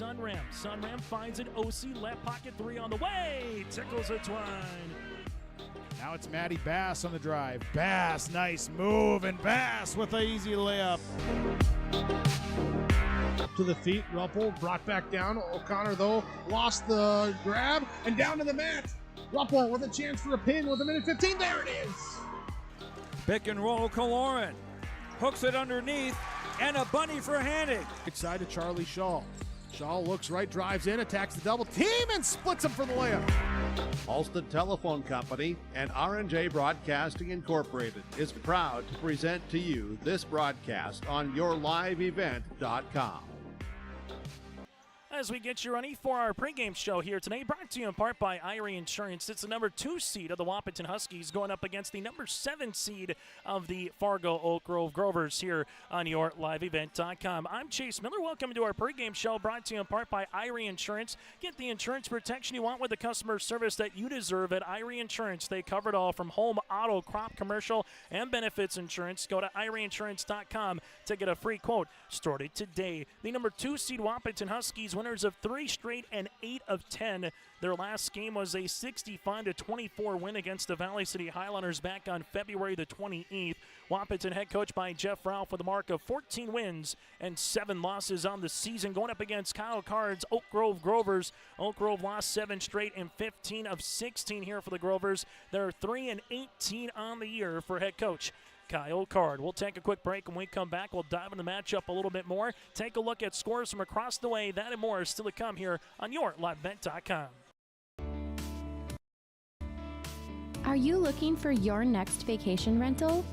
Sunram. Sunram finds an OC, left pocket three on the way. Tickles a twine. Now it's Matty Bass on the drive. Bass, nice move, and Bass with an easy layup. To the feet, Ruppel brought back down. O'Connor, though, lost the grab, and down to the mat. Ruppel with a chance for a pin with a minute 15. There it is. Pick and roll, Kaloran. Hooks it underneath, and a bunny for Hannig. Right side to Charlie Shaw. Shaw looks right, drives in, attacks the double team, and splits him for the layup. Ulster Telephone Company and R&J Broadcasting Incorporated is proud to present to you this broadcast on yourliveevent.com. As we get you ready for our pregame show here today, brought to you in part by Irie Insurance. It's the number 2 seed of the Wahpeton Huskies going up against the number 7 seed of the Fargo Oak Grove Grovers here on yourliveevent.com. I'm Chase Miller. Welcome to our pregame show brought to you in part by Irie Insurance. Get the insurance protection you want with the customer service that you deserve at Irie Insurance. They cover it all from home, auto, crop, commercial, and benefits insurance. Go to IrieInsurance.com to get a free quote. Started today. The number 2 seed Wahpeton Huskies winners of 3 straight and 8 of 10. Their last game was a 65-24 win against the Valley City Highlanders back on February the 28th. Wahpeton head coach by Jeff Ralph with a mark of 14 wins and 7 losses on the season, going up against Kyle Card's Oak Grove Grovers. Oak Grove lost 7 straight and 15 of 16 here for the Grovers. They're 3-18 on the year for head coach Kyle Card. We'll take a quick break. When we come back, we'll dive into the matchup a little bit more. Take a look at scores from across the way. That and more is still to come here on yourliveevent.com. Are you looking for your next vacation rental?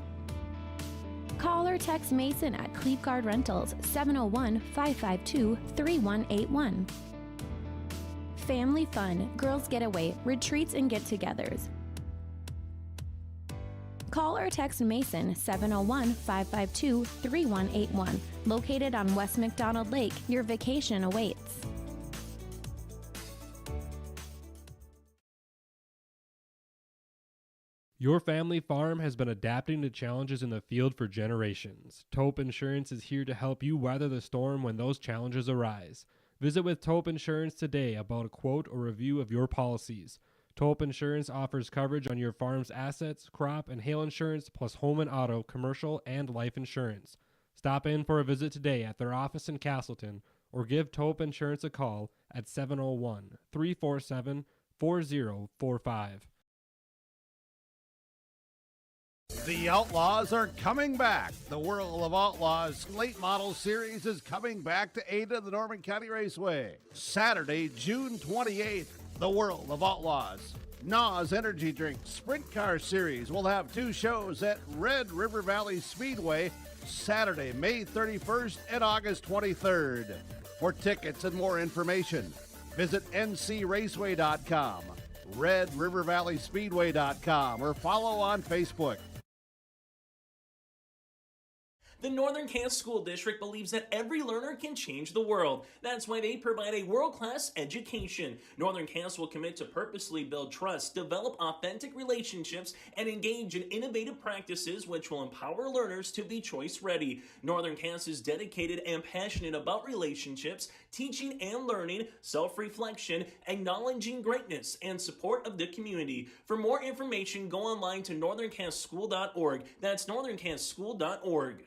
Call or text Mason at Cleave Guard Rentals, 701-552-3181. Family fun, girls getaway, retreats and get-togethers. Call or text Mason, 701-552-3181. Located on West McDonald Lake, your vacation awaits. Your family farm has been adapting to challenges in the field for generations. Taupe Insurance is here to help you weather the storm when those challenges arise. Visit with Taupe Insurance today about a quote or review of your policies. Taupe Insurance offers coverage on your farm's assets, crop, and hail insurance, plus home and auto, commercial, and life insurance. Stop in for a visit today at their office in Castleton or give Taupe Insurance a call at 701-347-4045. The Outlaws are coming back. The World of Outlaws late model series is coming back to Ada, the Norman County Raceway. Saturday, June 28th, the World of Outlaws. NOS Energy Drink Sprint Car Series will have 2 shows at Red River Valley Speedway, Saturday, May 31st and August 23rd. For tickets and more information, visit ncraceway.com, redrivervalleyspeedway.com, or follow on Facebook. The Northern Kansas School District believes that every learner can change the world. That's why they provide a world-class education. Northern Kansas will commit to purposely build trust, develop authentic relationships, and engage in innovative practices which will empower learners to be choice-ready. Northern Kansas is dedicated and passionate about relationships, teaching and learning, self-reflection, acknowledging greatness, and support of the community. For more information, go online to northernkansasschool.org. That's northernkansasschool.org.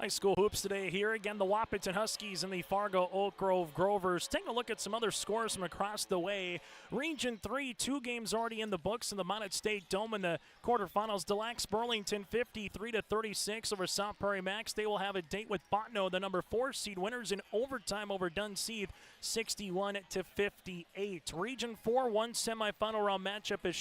High school hoops today here. Again, the Wahpeton Huskies and the Fargo Oak Grove Grovers. Take a look at some other scores from across the way. Region 3, 2 games already in the books in the Mounted State Dome in the quarterfinals. Delac Burlington 53-36 over South Prairie Max. They will have a date with Botno, the number 4 seed winners in overtime over Dunseith, 61-58. Region 4, 1 semifinal round matchup is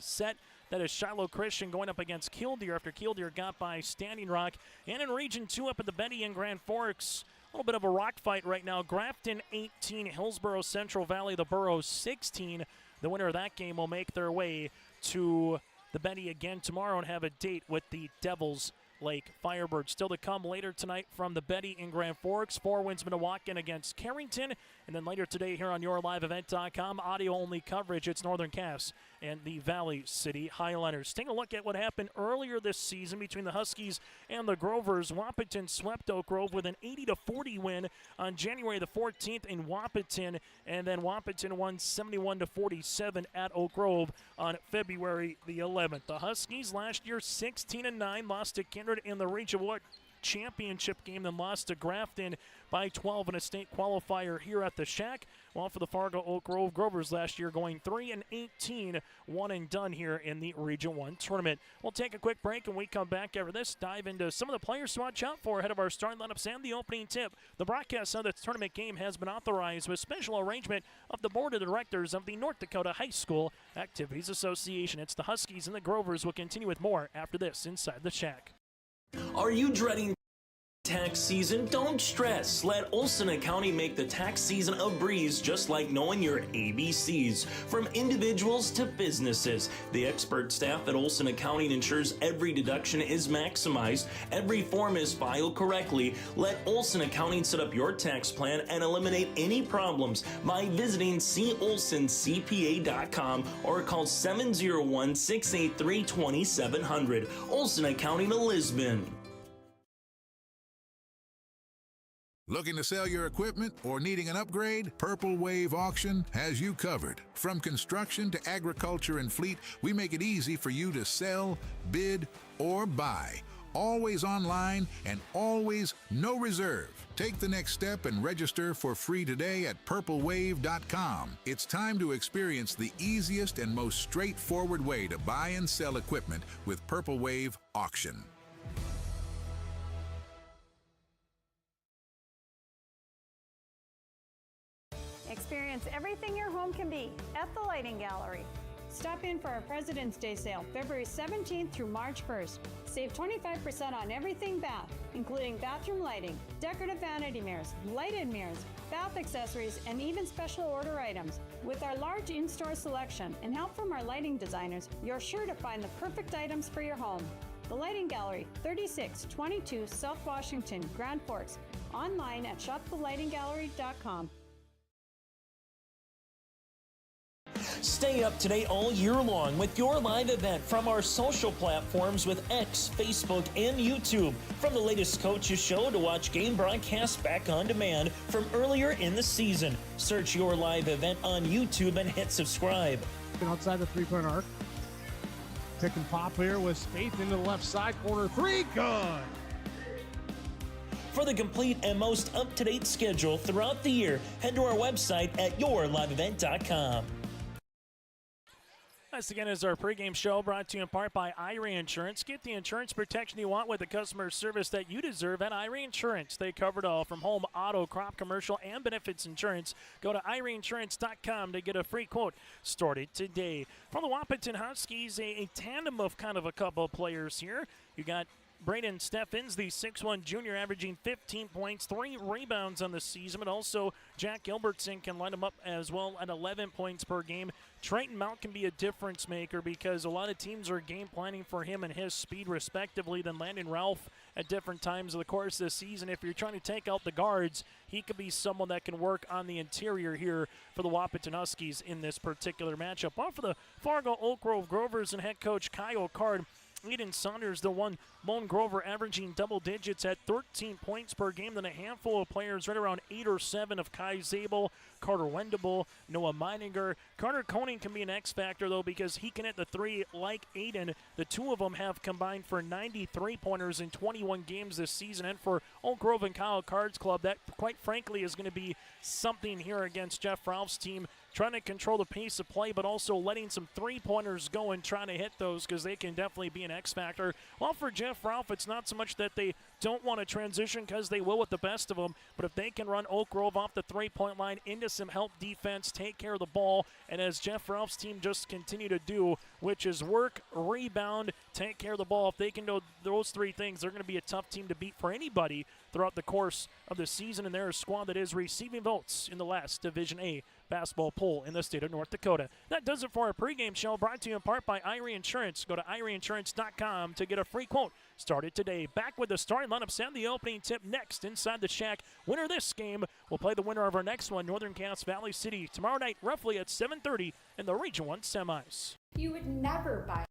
set. That is Shiloh Christian going up against Killdeer after Killdeer got by Standing Rock. And in Region 2 up at the Betty in Grand Forks, a little bit of a rock fight right now. Grafton 18, Hillsborough Central Valley, the Burros 16. The winner of that game will make their way to the Betty again tomorrow and have a date with the Devils Lake Firebirds. Still to come later tonight from the Betty in Grand Forks. 4 wins Minnewacan against Carrington. And then later today here on YourLiveEvent.com, audio-only coverage. It's Northern Cass and the Valley City Highlanders. Take a look at what happened earlier this season between the Huskies and the Grovers. Wahpeton swept Oak Grove with an 80-40 win on January the 14th in Wahpeton, and then Wahpeton won 71-47 at Oak Grove on February the 11th. The Huskies last year 16-9, lost to Kindred in the Region 1 championship game, then lost to Grafton by 12 in a state qualifier here at the Shack. While for the Fargo Oak Grove Grovers last year going 3-18, one and done here in the Region 1 tournament. We'll take a quick break, and we come back after this, dive into some of the players to watch out for ahead of our starting lineups and the opening tip. The broadcast of the tournament game has been authorized with special arrangement of the Board of Directors of the North Dakota High School Activities Association. It's the Huskies and the Grovers. Will continue with more after this inside the Shack. Are you dreading tax season? Don't stress. Let Olson Accounting make the tax season a breeze, just like knowing your ABCs. From individuals to businesses, the expert staff at Olson Accounting ensures every deduction is maximized, every form is filed correctly. Let Olson Accounting set up your tax plan and eliminate any problems by visiting colsoncpa.com or call 701-683-2700. Olson Accounting of Lisbon. Looking to sell your equipment or needing an upgrade? Purple Wave Auction has you covered. From construction to agriculture and fleet, we make it easy for you to sell, bid, or buy. Always online and always no reserve. Take the next step and register for free today at purplewave.com. It's time to experience the easiest and most straightforward way to buy and sell equipment with Purple Wave Auction. Experience everything your home can be at the Lighting Gallery. Stop in for our President's Day sale, February 17th through March 1st. Save 25% on everything bath, including bathroom lighting, decorative vanity mirrors, lighted mirrors, bath accessories, and even special order items. With our large in-store selection and help from our lighting designers, you're sure to find the perfect items for your home. The Lighting Gallery, 3622 South Washington, Grand Forks. Online at shopthelightinggallery.com. Stay up to date all year long with your live event from our social platforms with X, Facebook, and YouTube. From the latest coaches show to watch game broadcasts back on demand from earlier in the season. Search your live event on YouTube and hit subscribe. Outside the three-point arc. Pick and pop here with Spaeth into the left side corner. Three, good. For the complete and most up-to-date schedule throughout the year, head to our website at yourliveevent.com. This again is our pregame show brought to you in part by IRA Insurance. Get the insurance protection you want with the customer service that you deserve at IRA Insurance. They cover it all from home, auto, crop, commercial, and benefits insurance. Go to IRAinsurance.com to get a free quote. Started today. For the Wahpeton Huskies, a tandem of kind of a couple of players here. You got Braden Steffens, the 6'1 junior, averaging 15 points, 3 rebounds on the season, but also Jack Gilbertson can line him up as well at 11 points per game. Trenton Mount can be a difference maker because a lot of teams are game planning for him and his speed respectively than Landon Ralph at different times of the course of the season. If you're trying to take out the guards, he could be someone that can work on the interior here for the Wahpeton Huskies in this particular matchup. Well, for the Fargo Oak Grove Grovers and head coach Kyle Card, Eden Saunders, the one lone Grover, averaging double digits at 13 points per game. Then a handful of players right around 8 or 7 of Kai Zabel, Carter Wendable, Noah Meininger. Carter Koenig can be an X factor, though, because he can hit the three like Aiden. The two of them have combined for 93 pointers in 21 games this season. And for Oak Grove and Kyle Card's club, that, quite frankly, is going to be something here against Jeff Ralph's team, trying to control the pace of play, but also letting some three-pointers go and trying to hit those because they can definitely be an X factor. Well, for Jeff Ralph, it's not so much that they don't want to transition because they will with the best of them, but if they can run Oak Grove off the three-point line into some help defense, take care of the ball, and as Jeff Ralph's team just continue to do, which is work, rebound, take care of the ball, if they can do those three things, they're going to be a tough team to beat for anybody throughout the course of the season, and they're a squad that is receiving votes in the last Division A basketball pool in the state of North Dakota. That does it for our pregame show, brought to you in part by Irie Insurance. Go to IrieInsurance.com to get a free quote. Started today. Back with the starting lineups and the opening tip next inside the shack. Winner this game will play the winner of our next one, Northern Cass Valley City, tomorrow night roughly at 7:30 in the Region 1 semis. You would never buy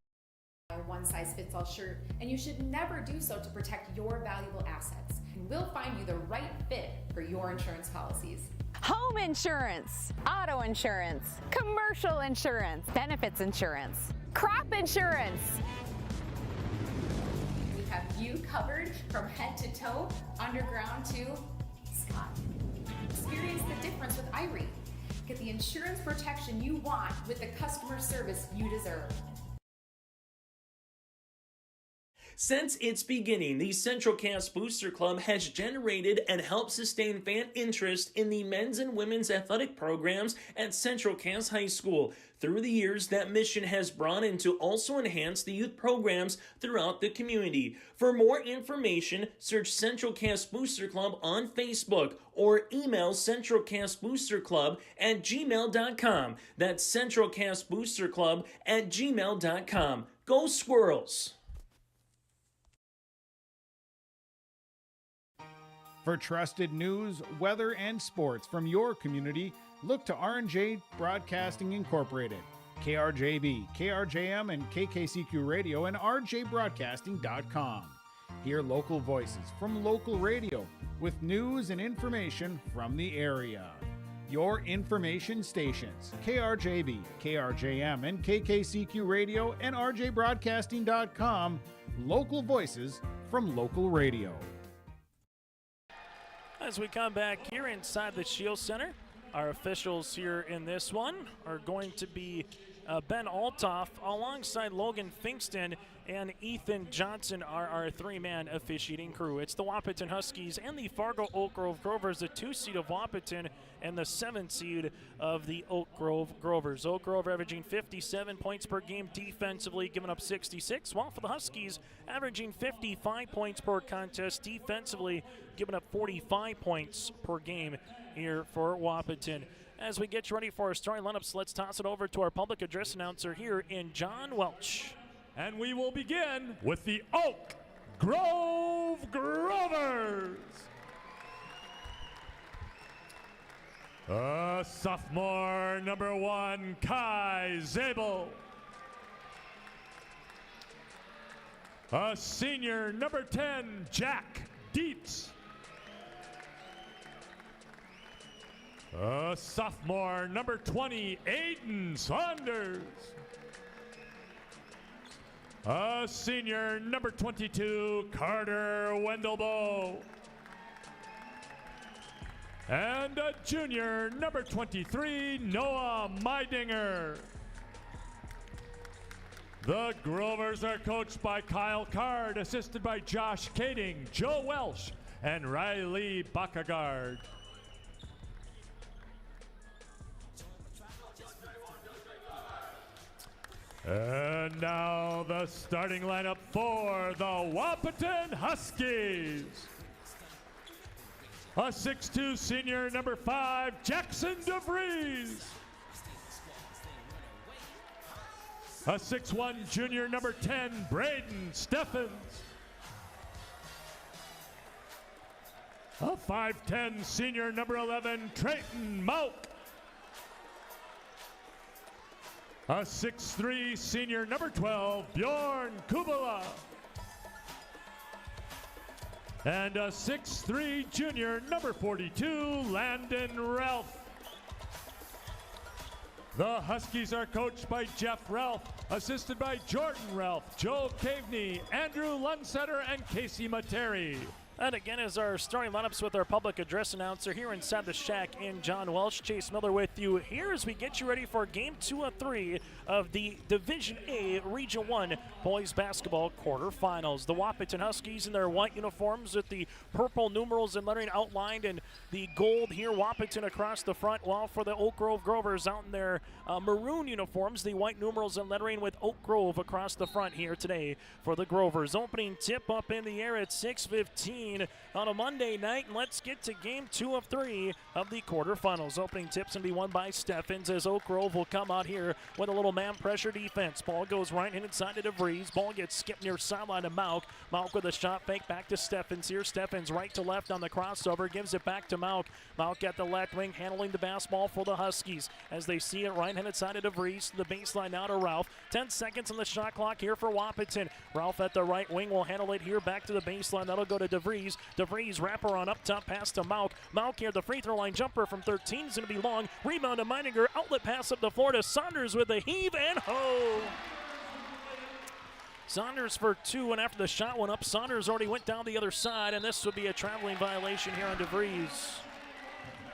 a one-size-fits-all shirt, and you should never do so to protect your valuable assets. And we'll find you the right fit for your insurance policies. Home insurance, auto insurance, commercial insurance, benefits insurance, crop insurance. We have you covered from head to toe, underground to sky. Experience the difference with Irie. Get the insurance protection you want with the customer service you deserve. Since its beginning, the Central Cass Booster Club has generated and helped sustain fan interest in the men's and women's athletic programs at Central Cass High School. Through the years, that mission has broadened to also enhance the youth programs throughout the community. For more information, search Central Cass Booster Club on Facebook or email centralcassboosterclub@gmail.com. That's centralcassboosterclub@gmail.com. Go Squirrels! For trusted news, weather, and sports from your community, look to R&J Broadcasting Incorporated, KRJB, KRJM, and KKCQ Radio, and rjbroadcasting.com. Hear local voices from local radio with news and information from the area. Your information stations, KRJB, KRJM, and KKCQ Radio, and rjbroadcasting.com. Local voices from local radio. As we come back here inside the Shield Center, our officials here in this one are going to be Ben Altoff alongside Logan Finkston, and Ethan Johnson are our three-man officiating crew. It's the Wahpeton Huskies and the Fargo Oak Grove Grovers, the 2 seed of Wahpeton and the 7 seed of the Oak Grove Grovers. Oak Grove averaging 57 points per game defensively, giving up 66, while for the Huskies averaging 55 points per contest defensively, giving up 45 points per game here for Wahpeton. As we get you ready for our starting lineups, let's toss it over to our public address announcer here in John Welch. And we will begin with the Oak Grove Grovers. Sophomore number 1, Kai Zabel. Senior number 10, Jack Dietz. Sophomore number 20, Aiden Saunders. Senior number 22, Carter Wendelbo. And a junior number 23, Noah Meidinger. The Grovers are coached by Kyle Card, assisted by Josh Kading, Joe Welsh, and Riley Bakagard. And now the starting lineup for the Wahpeton Huskies. A 6'2" senior number 5, Jackson DeVries. A 6'1" junior number 10, Braden Steffens. A 5'10" senior number 11, Trayton Mauk. A 6'3" senior number 12, Bjorn Kubala. And a 6'3" junior number 42, Landon Ralph. The Huskies are coached by Jeff Ralph, assisted by Jordan Ralph, Joe Caveney, Andrew Lundsetter, and Casey Materi. And again, as our starting lineups with our public address announcer here inside the shack in John Welsh. Chase Miller with you here as we get you ready for Game 2 of 3 of the Division A Region 1 Boys Basketball quarterfinals. The Wahpeton Huskies in their white uniforms with the purple numerals and lettering outlined, and the gold here, Wahpeton across the front, while for the Oak Grove Grovers out in their maroon uniforms, the white numerals and lettering with Oak Grove across the front here today for the Grovers. Opening tip up in the air at 6:15. 14 on a Monday night. And let's get to game 2 of 3 of the quarterfinals. Opening tips and be won by Steffens as Oak Grove will come out here with a little man pressure defense. Ball goes right-handed side to DeVries. Ball gets skipped near sideline to Mauk. Mauk with a shot fake back to Steffens here. Steffens right to left on the crossover, gives it back to Mauk. Mauk at the left wing handling the basketball for the Huskies as they see it right-handed side to DeVries to the baseline now to Ralph. 10 seconds on the shot clock here for Wahpeton. Ralph at the right wing will handle it here back to the baseline. That'll go to DeVries. DeVries wrapper on up top pass to Mauk. Mauk here, the free throw line jumper from 13 is going to be long. Rebound to Meininger. Outlet pass up the floor to Saunders with a heave and ho. Saunders for 2, and after the shot went up, Saunders already went down the other side, and this would be a traveling violation here on DeVries.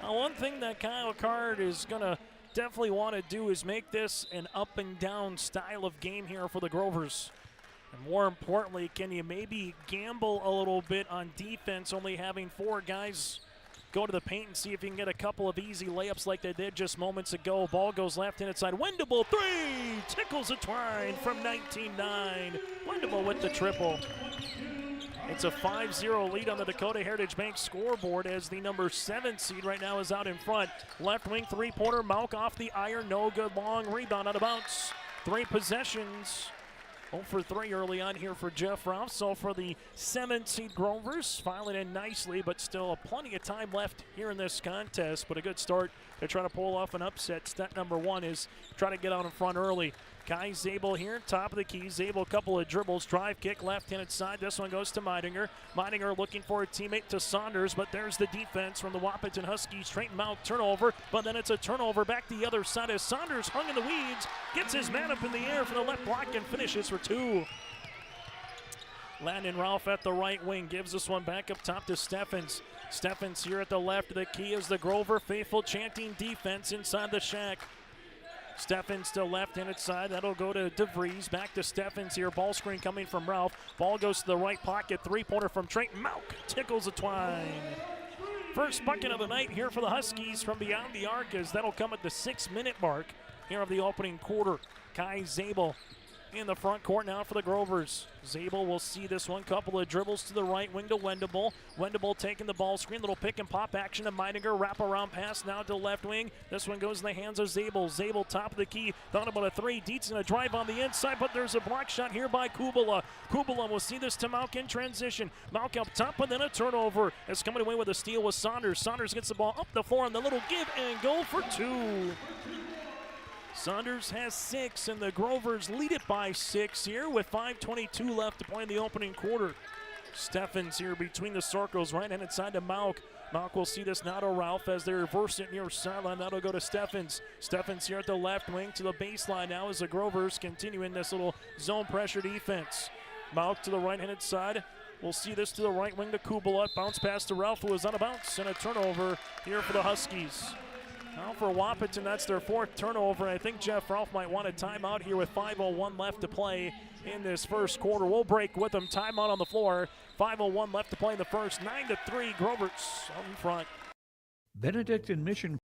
Now, one thing that Kyle Card is going to definitely want to do is make this an up and down style of game here for the Grovers. And more importantly, can you maybe gamble a little bit on defense, only having 4 guys go to the paint and see if you can get a couple of easy layups like they did just moments ago. Ball goes left-handed side. Wendable 3 tickles the twine from 19-9. Wendable with the triple. It's a 5-0 lead on the Dakota Heritage Bank scoreboard as the number 7 seed right now is out in front. Left wing three-pointer, Mauk off the iron, no good, long rebound out of bounds. 3 possessions. 0 for 3 early on here for Jeff Ralph. So for the 7th seed Grovers, filing in nicely, but still plenty of time left here in this contest. But a good start to try to pull off an upset. Step number 1 is try to get out in front early. Kai Zabel here, top of the key. Zabel, a couple of dribbles, drive kick, left-handed side. This one goes to Meininger. Meininger looking for a teammate to Saunders, but there's the defense from the Wahpeton Huskies. Straighten Mauk, turnover, but then it's a turnover back the other side as Saunders hung in the weeds, gets his man up in the air for the left block and finishes for 2. Landon Ralph at the right wing gives this one back up top to Steffens. Steffens here at the left. The key is the Grover faithful chanting defense inside the shack. Steffens to left-handed side. That'll go to DeVries. Back to Steffens here. Ball screen coming from Ralph. Ball goes to the right pocket. Three-pointer from Trayton. Mauk tickles the twine. First bucket of the night here for the Huskies from beyond the arc as that'll come at the 6-minute mark here of the opening quarter. Kai Zabel in the front court now for the Grovers. Zabel will see this one. Couple of dribbles to the right wing to Wendable. Wendable taking the ball screen. Little pick and pop action to Meininger. Wrap around pass now to left wing. This one goes in the hands of Zabel. Zabel top of the key. Thought about a 3. Dietz and a drive on the inside, but there's a block shot here by Kubala. Kubala will see this to Mauk in transition. Mauk up top, but then a turnover. It's coming away with a steal with Saunders. Saunders gets the ball up the floor and the little give and go for 2. Saunders has 6, and the Grovers lead it by 6 here with 5:22 left to play in the opening quarter. Steffens here between the circles, right-handed side to Mauk. Mauk will see this now to Ralph as they reverse it near sideline. That'll go to Steffens. Steffens here at the left wing to the baseline now as the Grovers continuing this little zone pressure defense. Mauk to the right-handed side. We'll see this to the right wing to Kubala. Bounce pass to Ralph, who is on a bounce, and a turnover here for the Huskies. Now for Wahpeton, that's their 4th turnover. I think Jeff Ralph might want a timeout here with 5:01 left to play in this first quarter. We'll break with them. Timeout on the floor. 5:01 left to play in the first. 9-3, Grovers out in front. Benedictine Mission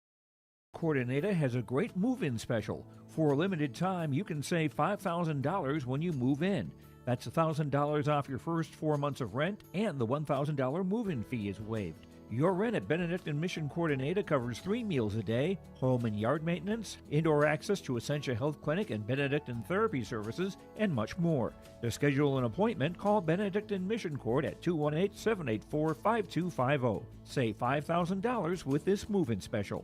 Coordinator has a great move-in special. For a limited time, you can save $5,000 when you move in. That's $1,000 off your first 4 months of rent, and the $1,000 move-in fee is waived. Your rent at Benedictine Mission Coordinator covers 3 meals a day, home and yard maintenance, indoor access to Essentia Health Clinic and Benedictine Therapy Services, and much more. To schedule an appointment, call Benedictine Mission Court at 218-784-5250. Save $5,000 with this move-in special.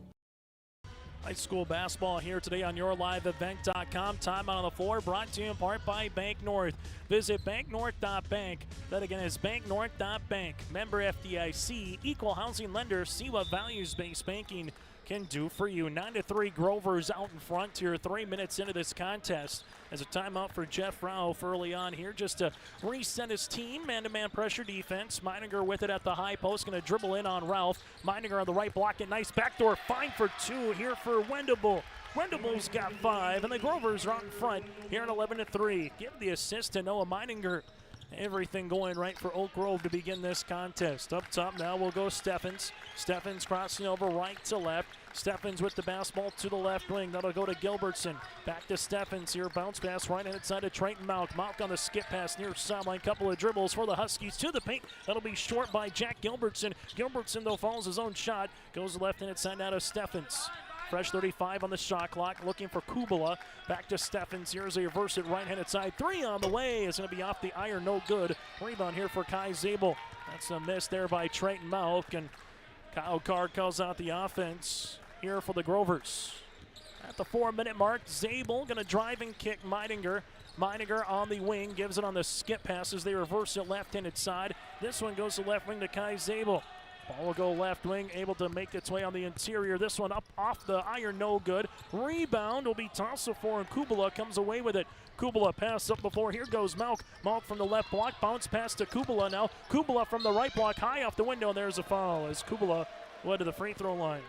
High school basketball here today on YourLiveEvent.com. Time on the floor brought to you in part by Bank North. Visit banknorth.bank. That again is banknorth.bank. Member FDIC, equal housing lender. See what values-based banking can do for you. 9-3 Grovers out in front here 3 minutes into this contest. As a timeout for Jeff Ralph early on here just to reset his team. Man-to-man pressure defense. Meininger with it at the high post. Going to dribble in on Ralph. Meininger on the right block. A nice backdoor find for 2 here for Wendable. Wendable's got 5, and the Grovers are out in front here at 11-3. Give the assist to Noah Meininger. Everything going right for Oak Grove to begin this contest. Up top now will go Steffens. Steffens crossing over right to left. Steffens with the basketball to the left wing. That'll go to Gilbertson. Back to Steffens here. Bounce pass right-hand side to Triton Mauck. Mauck on the skip pass near sideline. Couple of dribbles for the Huskies to the paint. That'll be short by Jack Gilbertson. Gilbertson, though, follows his own shot. Goes to left-hand side now to Steffens. Fresh 35 on the shot clock, looking for Kubala. Back to Steffens. Here's a reverse it right-handed side. 3 on the way. Is going to be off the iron. No good. Rebound here for Kai Zabel. That's a miss there by Triton Mauck. And Kyle Card calls out the offense here for the Grovers. At the 4-minute mark, Zabel going to drive and kick Meidinger. Meidinger on the wing, gives it on the skip pass as they reverse it left-handed side. This one goes to left wing to Kai Zabel. Ball will go left wing, able to make its way on the interior. This one up off the iron, no good. Rebound will be tossed for, and Kubala comes away with it. Kubala pass up before. Here goes Mauck. Mauck from the left block, bounce pass to Kubala now. Kubala from the right block, high off the window, and there's a foul as Kubala led to the free throw line.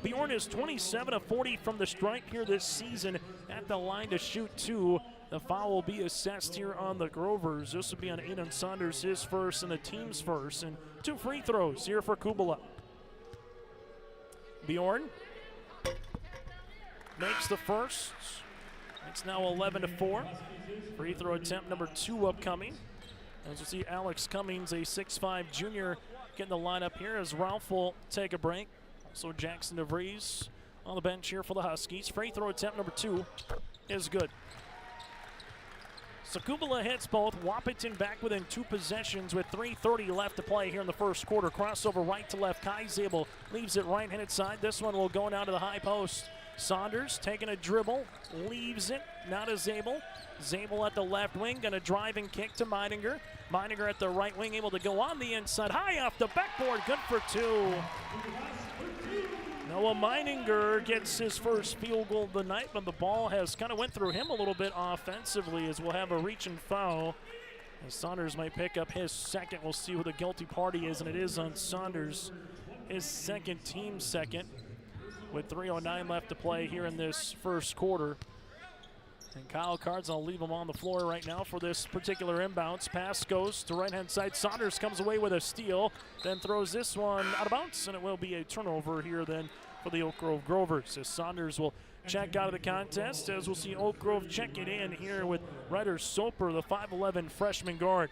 Bjorn is 27 of 40 from the stripe here this season at the line to shoot 2. The foul will be assessed here on the Grovers. This will be on Aiden Saunders, his first and the team's first. And 2 free throws here for Kubala. Bjorn makes the first. It's now 11-4. Free throw attempt number 2 upcoming. As you see, Alex Cummings, a 6'5 junior, getting the lineup here as Ralph will take a break. Also Jackson DeVries on the bench here for the Huskies. Free throw attempt number 2 is good. So Kubala hits both. Wahpeton back within 2 possessions with 3:30 left to play here in the first quarter. Crossover right to left. Kai Zabel leaves it right-handed side. This one will go now to the high post. Saunders taking a dribble, leaves it. Now to Zabel. Zabel at the left wing, going to drive and kick to Meidinger. Meidinger at the right wing, able to go on the inside. High off the backboard, good for 2. Noah Meininger gets his first field goal of the night, but the ball has kind of went through him a little bit offensively as we'll have a reach and foul. And Saunders might pick up his second. We'll see who the guilty party is, and it is on Saunders, his second, team second, with 3:09 left to play here in this first quarter. And Kyle Cards, I'll leave him on the floor right now for this particular inbounds. Pass goes to right-hand side. Saunders comes away with a steal, then throws this one out of bounds, and it will be a turnover here then for the Oak Grove Grovers. As Saunders will check out of the contest, as we'll see Oak Grove check it in here with Ryder Soper, the 5'11 freshman guard.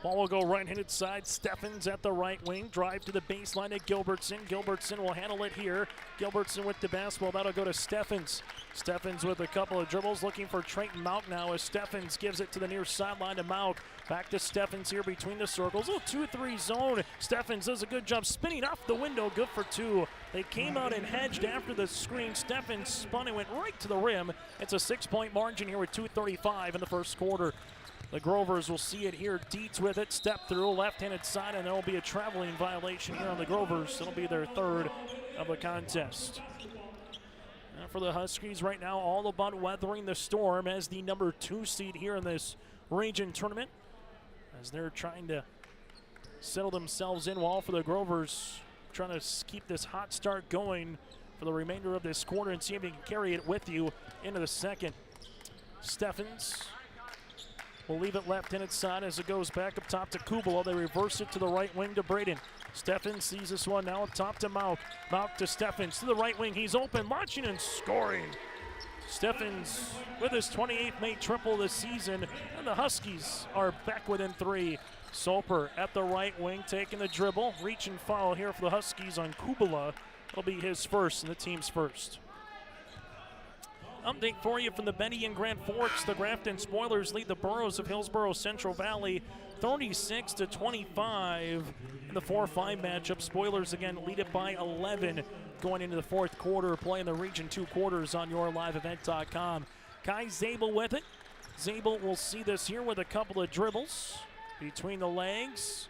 Ball will go right-handed side. Steffens at the right wing. Drive to the baseline to Gilbertson. Gilbertson will handle it here. Gilbertson with the basketball. That'll go to Steffens. Steffens with a couple of dribbles, looking for Triton Mauck now as Steffens gives it to the near sideline to Mauck. Back to Steffens here between the circles. Little 2-3 zone. Steffens does a good job spinning off the window. Good for 2. They came out and hedged after the screen. Steffens spun and went right to the rim. It's a 6-point margin here with 2:35 in the first quarter. The Grovers will see it here. Dietz with it, step through, left-handed side, and there will be a traveling violation here on the Grovers. It'll be their 3rd of the contest. And for the Huskies right now, all about weathering the storm as the number 2 seed here in this region tournament, as they're trying to settle themselves in, while for the Grovers trying to keep this hot start going for the remainder of this quarter and see if you can carry it with you into the second. Steffens will leave it left-handed side as it goes back up top to Kubala. They reverse it to the right wing to Braden. Steffens sees this one now up top to Mauck. Mauck to Steffens to the right wing. He's open, launching and scoring. Steffens with his 28th made triple this season, and the Huskies are back within 3. Soper at the right wing taking the dribble. Reach and foul here for the Huskies on Kubala. It'll be his first and the team's first. Update for you from the Benny and Grand Forks. The Grafton Spoilers lead the Boroughs of Hillsborough Central Valley 36-25 in the 4-5 matchup. Spoilers again lead it by 11 going into the fourth quarter, playing the Region 2 quarters on yourliveevent.com. Kai Zabel with it. Zabel will see this here with a couple of dribbles between the legs.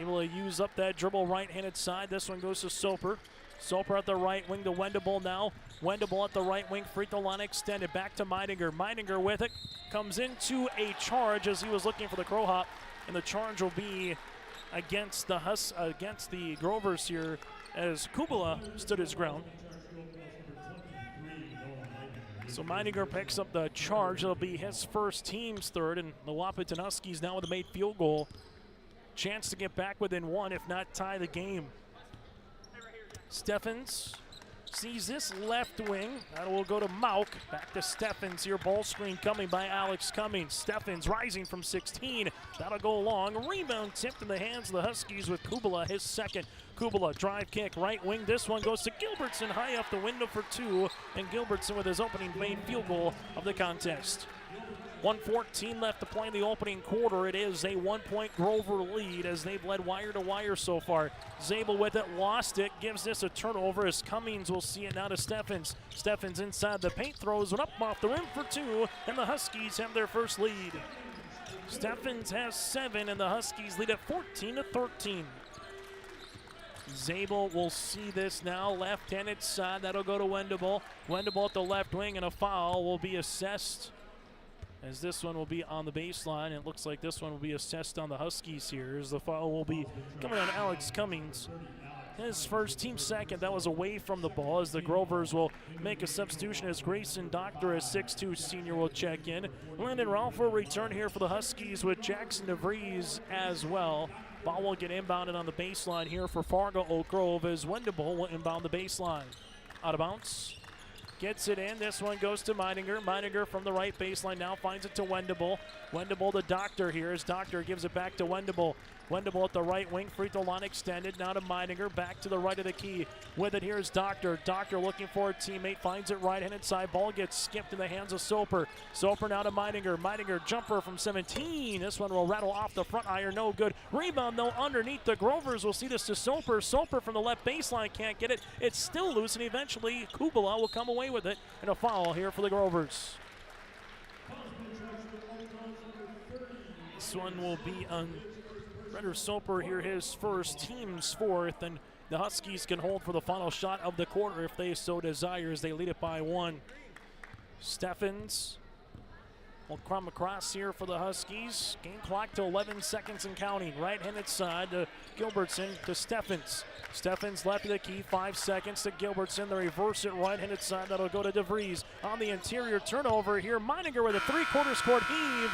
Able to use up that dribble right-handed side. This one goes to Soper. Soper at the right wing to Wendable now. Wendable at the right wing, free throw line extended back to Meidinger. Meidinger with it, comes into a charge as he was looking for the crow hop, and the charge will be against the Grovers here as Kubala stood his ground. So Meininger picks up the charge. It'll be his first, team's third, and the Wahpeton Huskies now with a made field goal. Chance to get back within one, if not tie the game. Steffens sees this left wing. That will go to Mauk. Back to Steffens here. Ball screen coming by Alex Cummings. Steffens rising from 16. That'll go long. Rebound tipped in the hands of the Huskies with Kubala, his second. Kubala, drive kick, right wing. This one goes to Gilbertson, high up the window for two. And Gilbertson with his opening made field goal of the contest. 1:14 left to play in the opening quarter. It is a 1-point Grover lead as they've led wire to wire so far. Zabel with it, lost it, gives this a turnover as Cummings will see it now to Steffens. Steffens inside the paint, throws it up off the rim for two, and the Huskies have their first lead. Steffens has 7, and the Huskies lead at 14-13. Zabel will see this now, left-handed side. That'll go to Wendable. Wendable at the left wing, and a foul will be assessed, as this one will be on the baseline. It looks like this one will be assessed on the Huskies here, as the foul will be coming on Alex Cummings. His first, team second. That was away from the ball, as the Grovers will make a substitution as Grayson Doctor, a 6'2 senior, will check in. Landon Ralph will return here for the Huskies with Jackson DeVries as well. Ball will get inbounded on the baseline here for Fargo Oak Grove as Wendable will inbound the baseline. Out of bounds. Gets it in. This one goes to Meininger. Meininger from the right baseline now finds it to Wendable. Wendable to Doctor here as Doctor gives it back to Wendable. Wendable at the right wing, free throw line extended. Now to Meininger, back to the right of the key. With it here is Doctor. Doctor looking for a teammate, finds it right-handed side. Ball gets skipped in the hands of Soper. Soper now to Meininger. Meininger jumper from 17. This one will rattle off the front iron, no good. Rebound though underneath the Grovers. We'll see this to Soper. Soper from the left baseline can't get it. It's still loose, and eventually Kubala will come away with it. And a foul here for the Grovers. This one will be on Renner Soper here, his first, team's fourth, and the Huskies can hold for the final shot of the quarter if they so desire, as they lead it by 1. Steffens will come across here for the Huskies. Game clock to 11 seconds and counting. Right-handed side to Gilbertson to Steffens. Steffens left of the key, 5 seconds to Gilbertson. They reverse it right-handed side. That'll go to DeVries. On the interior turnover here, Meininger with a three-quarters court heave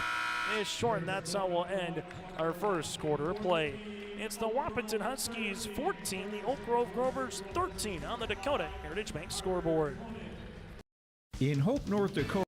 is short, and that's how we'll end our first quarter of play. It's the Wahpeton Huskies 14, the Oak Grove Grovers 13 on the Dakota Heritage Bank scoreboard. In Hope, North Dakota,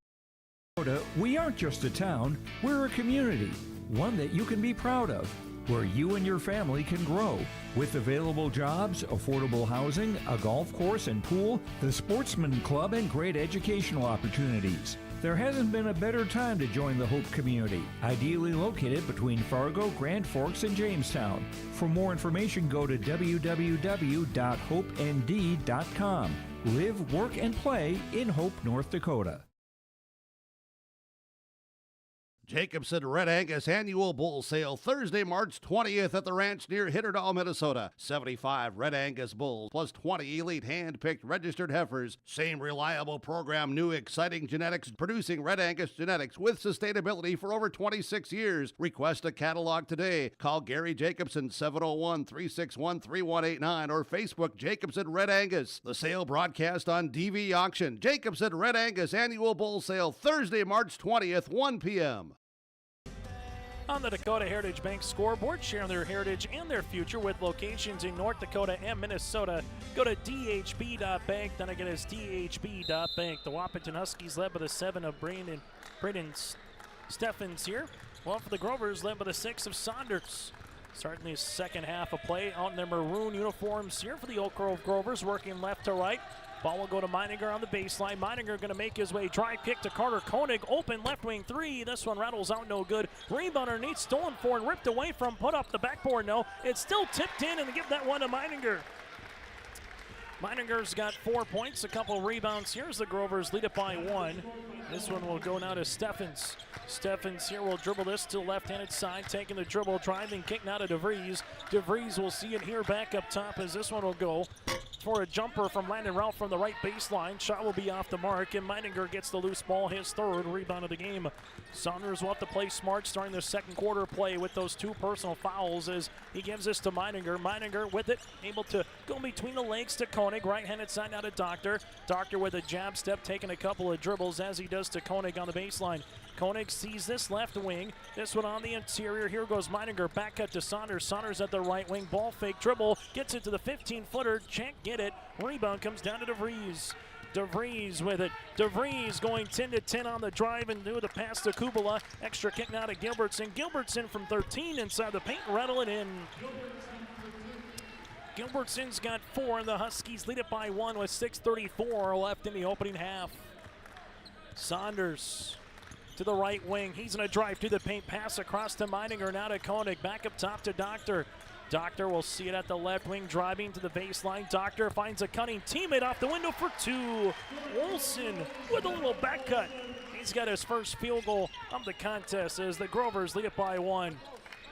we aren't just a town, we're a community, one that you can be proud of, where you and your family can grow. With available jobs, affordable housing, a golf course and pool, the Sportsman Club, and great educational opportunities. There hasn't been a better time to join the Hope community, ideally located between Fargo, Grand Forks, and Jamestown. For more information, go to www.hopend.com. Live, work, and play in Hope, North Dakota. Jacobson Red Angus Annual Bull Sale Thursday, March 20th at the ranch near Hitterdall, Minnesota. 75 Red Angus bulls plus 20 elite hand-picked registered heifers. Same reliable program, new exciting genetics, producing Red Angus genetics with sustainability for over 26 years. Request a catalog today. Call Gary Jacobson 701-361-3189 or Facebook Jacobson Red Angus. The sale broadcast on DV Auction. Jacobson Red Angus Annual Bull Sale Thursday, March 20th, 1 p.m. On the Dakota Heritage Bank scoreboard, sharing their heritage and their future with locations in North Dakota and Minnesota. Go to dhb.bank. Then again, it's dhb.bank. The Wahpeton Huskies led by the 7 of Braden Steffens here. Well, for the Grovers, led by the 6 of Saunders. Starting the second half of play out in their maroon uniforms here for the Oak Grove Grovers, working left to right. Ball will go to Meininger on the baseline. Meininger going to make his way. Drive kick to Carter Koenig. Open left wing 3. This one rattles out, no good. Rebound underneath, stolen for and ripped away from. Put up the backboard, no. It's still tipped in, and they give that one to Meininger. Meininger's got 4 points, a couple rebounds. Here's the Grovers, lead it by 1. This one will go now to Steffens. Steffens here will dribble this to the left-handed side, taking the dribble, driving kick now to DeVries. DeVries will see it here back up top as this one will go for a jumper from Landon Ralph from the right baseline. Shot will be off the mark, and Meininger gets the loose ball, his third rebound of the game. Saunders will have to play smart starting the second quarter play with those 2 personal fouls as he gives this to Meininger. Meininger with it, able to go between the legs to Koenig. Right-handed side now to Doctor. Doctor with a jab step, taking a couple of dribbles as he does to Koenig on the baseline. Koenig sees this left wing. This one on the interior. Here goes Meininger. Back cut to Saunders. Saunders at the right wing. Ball fake dribble. Gets it to the 15-footer. Can't get it. Rebound comes down to DeVries. DeVries with it. DeVries going 10-10 on the drive and do the pass to Kubala. Extra kick now to Gilbertson. Gilbertson from 13 inside the paint. Rattle it in. Gilbertson's got 4, and the Huskies lead it by 1 with 6:34 left in the opening half. Saunders to the right wing. He's going to drive to the paint. Pass across to Meininger. Now to Koenig. Back up top to Doctor. Doctor will see it at the left wing, driving to the baseline. Doctor finds a cutting teammate off the window for 2. Olsen with a little back cut. He's got his first field goal of the contest as the Grovers lead it by 1.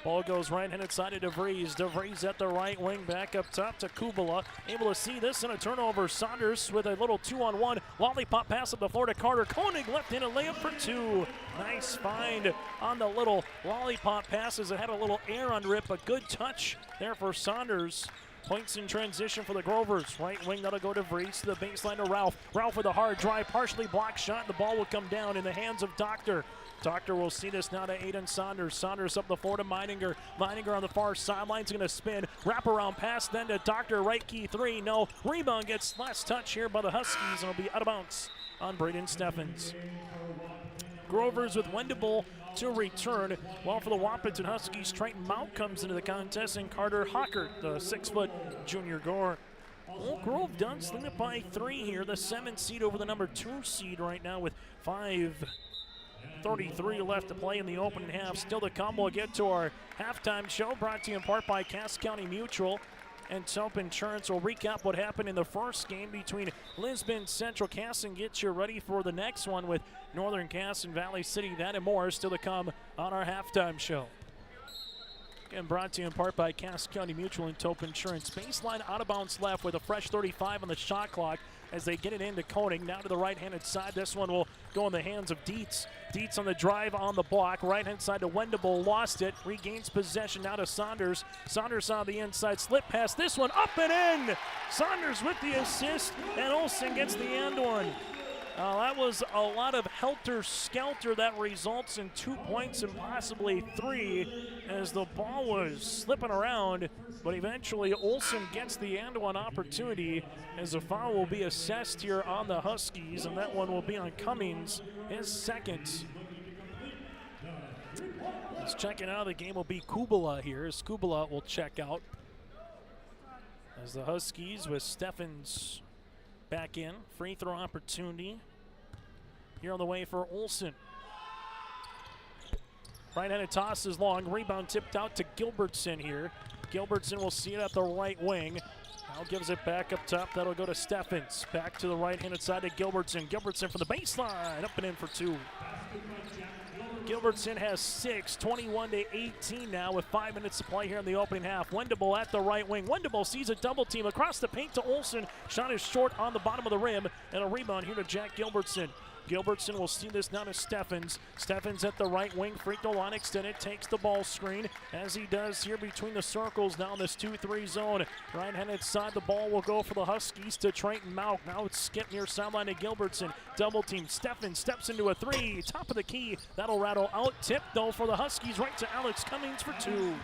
Ball goes right-handed side to DeVries. DeVries at the right wing, back up top to Kubala. Able to see this and a turnover. Saunders with a little 2-on-1. Lollipop pass up the floor to Carter. Koenig left-handed layup for 2. Nice find on the little lollipop passes. It had a little air under it, but good touch there for Saunders. Points in transition for the Grovers. Right wing, that'll go to DeVries to the baseline to Ralph. Ralph with a hard drive, partially blocked shot. The ball will come down in the hands of Doctor. Doctor will see this now to Aiden Saunders. Saunders up the floor to Meininger. Meininger on the far sideline is going to spin. Wraparound pass then to Doctor. Right key 3. No. Rebound gets last touch here by the Huskies and will be out of bounds on Braden Steffens. Grovers with Wendable to return. While for the Wahpeton Huskies, Triton Mount comes into the contest and Carter Hockert, the 6-foot junior guard. Oak Grove does lead it by 3 here. The 7th seed over the number 2 seed right now with 5:33 left to play in the opening half. Still to come, we'll get to our halftime show brought to you in part by Cass County Mutual and Self Insurance. Will recap what happened in the first game between Lisbon Central Cass and get you ready for the next one with Northern Cass and Valley City. That and more is still to come on our halftime show. Again, brought to you in part by Cass County Mutual and Tope Insurance. Baseline out of bounds left with a fresh 35 on the shot clock as they get it into Koenig. Now to the right-handed side. This one will go in the hands of Dietz. Dietz on the drive on the block. Right-hand side to Wendable. Lost it. Regains possession now to Saunders. Saunders on the inside. Slip pass. This one up and in. Saunders with the assist. And Olsen gets the end one. That was a lot of helter-skelter that results in 2 points and possibly 3 as the ball was slipping around, but eventually Olsen gets the and one opportunity as a foul will be assessed here on the Huskies, and that one will be on Cummings, his second. He's checking out of the game will be Kubala here as Kubala will check out as the Huskies with Steffens back in. Free throw opportunity here on the way for Olsen. Right-handed toss is long. Rebound tipped out to Gilbertson here. Gilbertson will see it at the right wing. Now gives it back up top. That'll go to Steffens. Back to the right-handed side to Gilbertson. Gilbertson from the baseline. Up and in for 2. Gilbertson has 6, 21-18 now with 5 minutes to play here in the opening half. Wendable at the right wing. Wendable sees a double team across the paint to Olsen. Shot is short on the bottom of the rim, and a rebound here to Jack Gilbertson. Gilbertson will see this now to Steffens. Steffens at the right wing. Free throw line extended. Takes the ball screen as he does here between the circles. Now in this 2-3 zone. Right-handed side. The ball will go for the Huskies to Triton Mount. Now it's skipped near sideline to Gilbertson. Double team. Steffens steps into a 3. Top of the key. That'll rattle out. Tip though for the Huskies right to Alex Cummings for 2.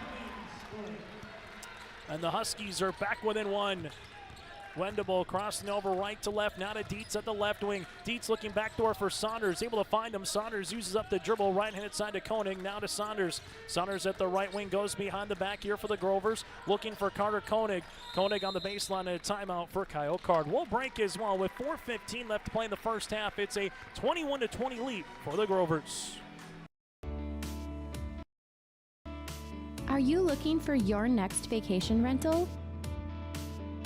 And the Huskies are back within 1. Wendable crossing over right to left. Now to Dietz at the left wing. Dietz looking backdoor for Saunders. Able to find him. Saunders uses up the dribble. Right-handed side to Koenig. Now to Saunders. Saunders at the right wing. Goes behind the back here for the Grovers. Looking for Carter Koenig. Koenig on the baseline and a timeout for Kyle Card. We'll break as well with 4:15 left to play in the first half. It's a 21-20 lead for the Grovers. Are you looking for your next vacation rental?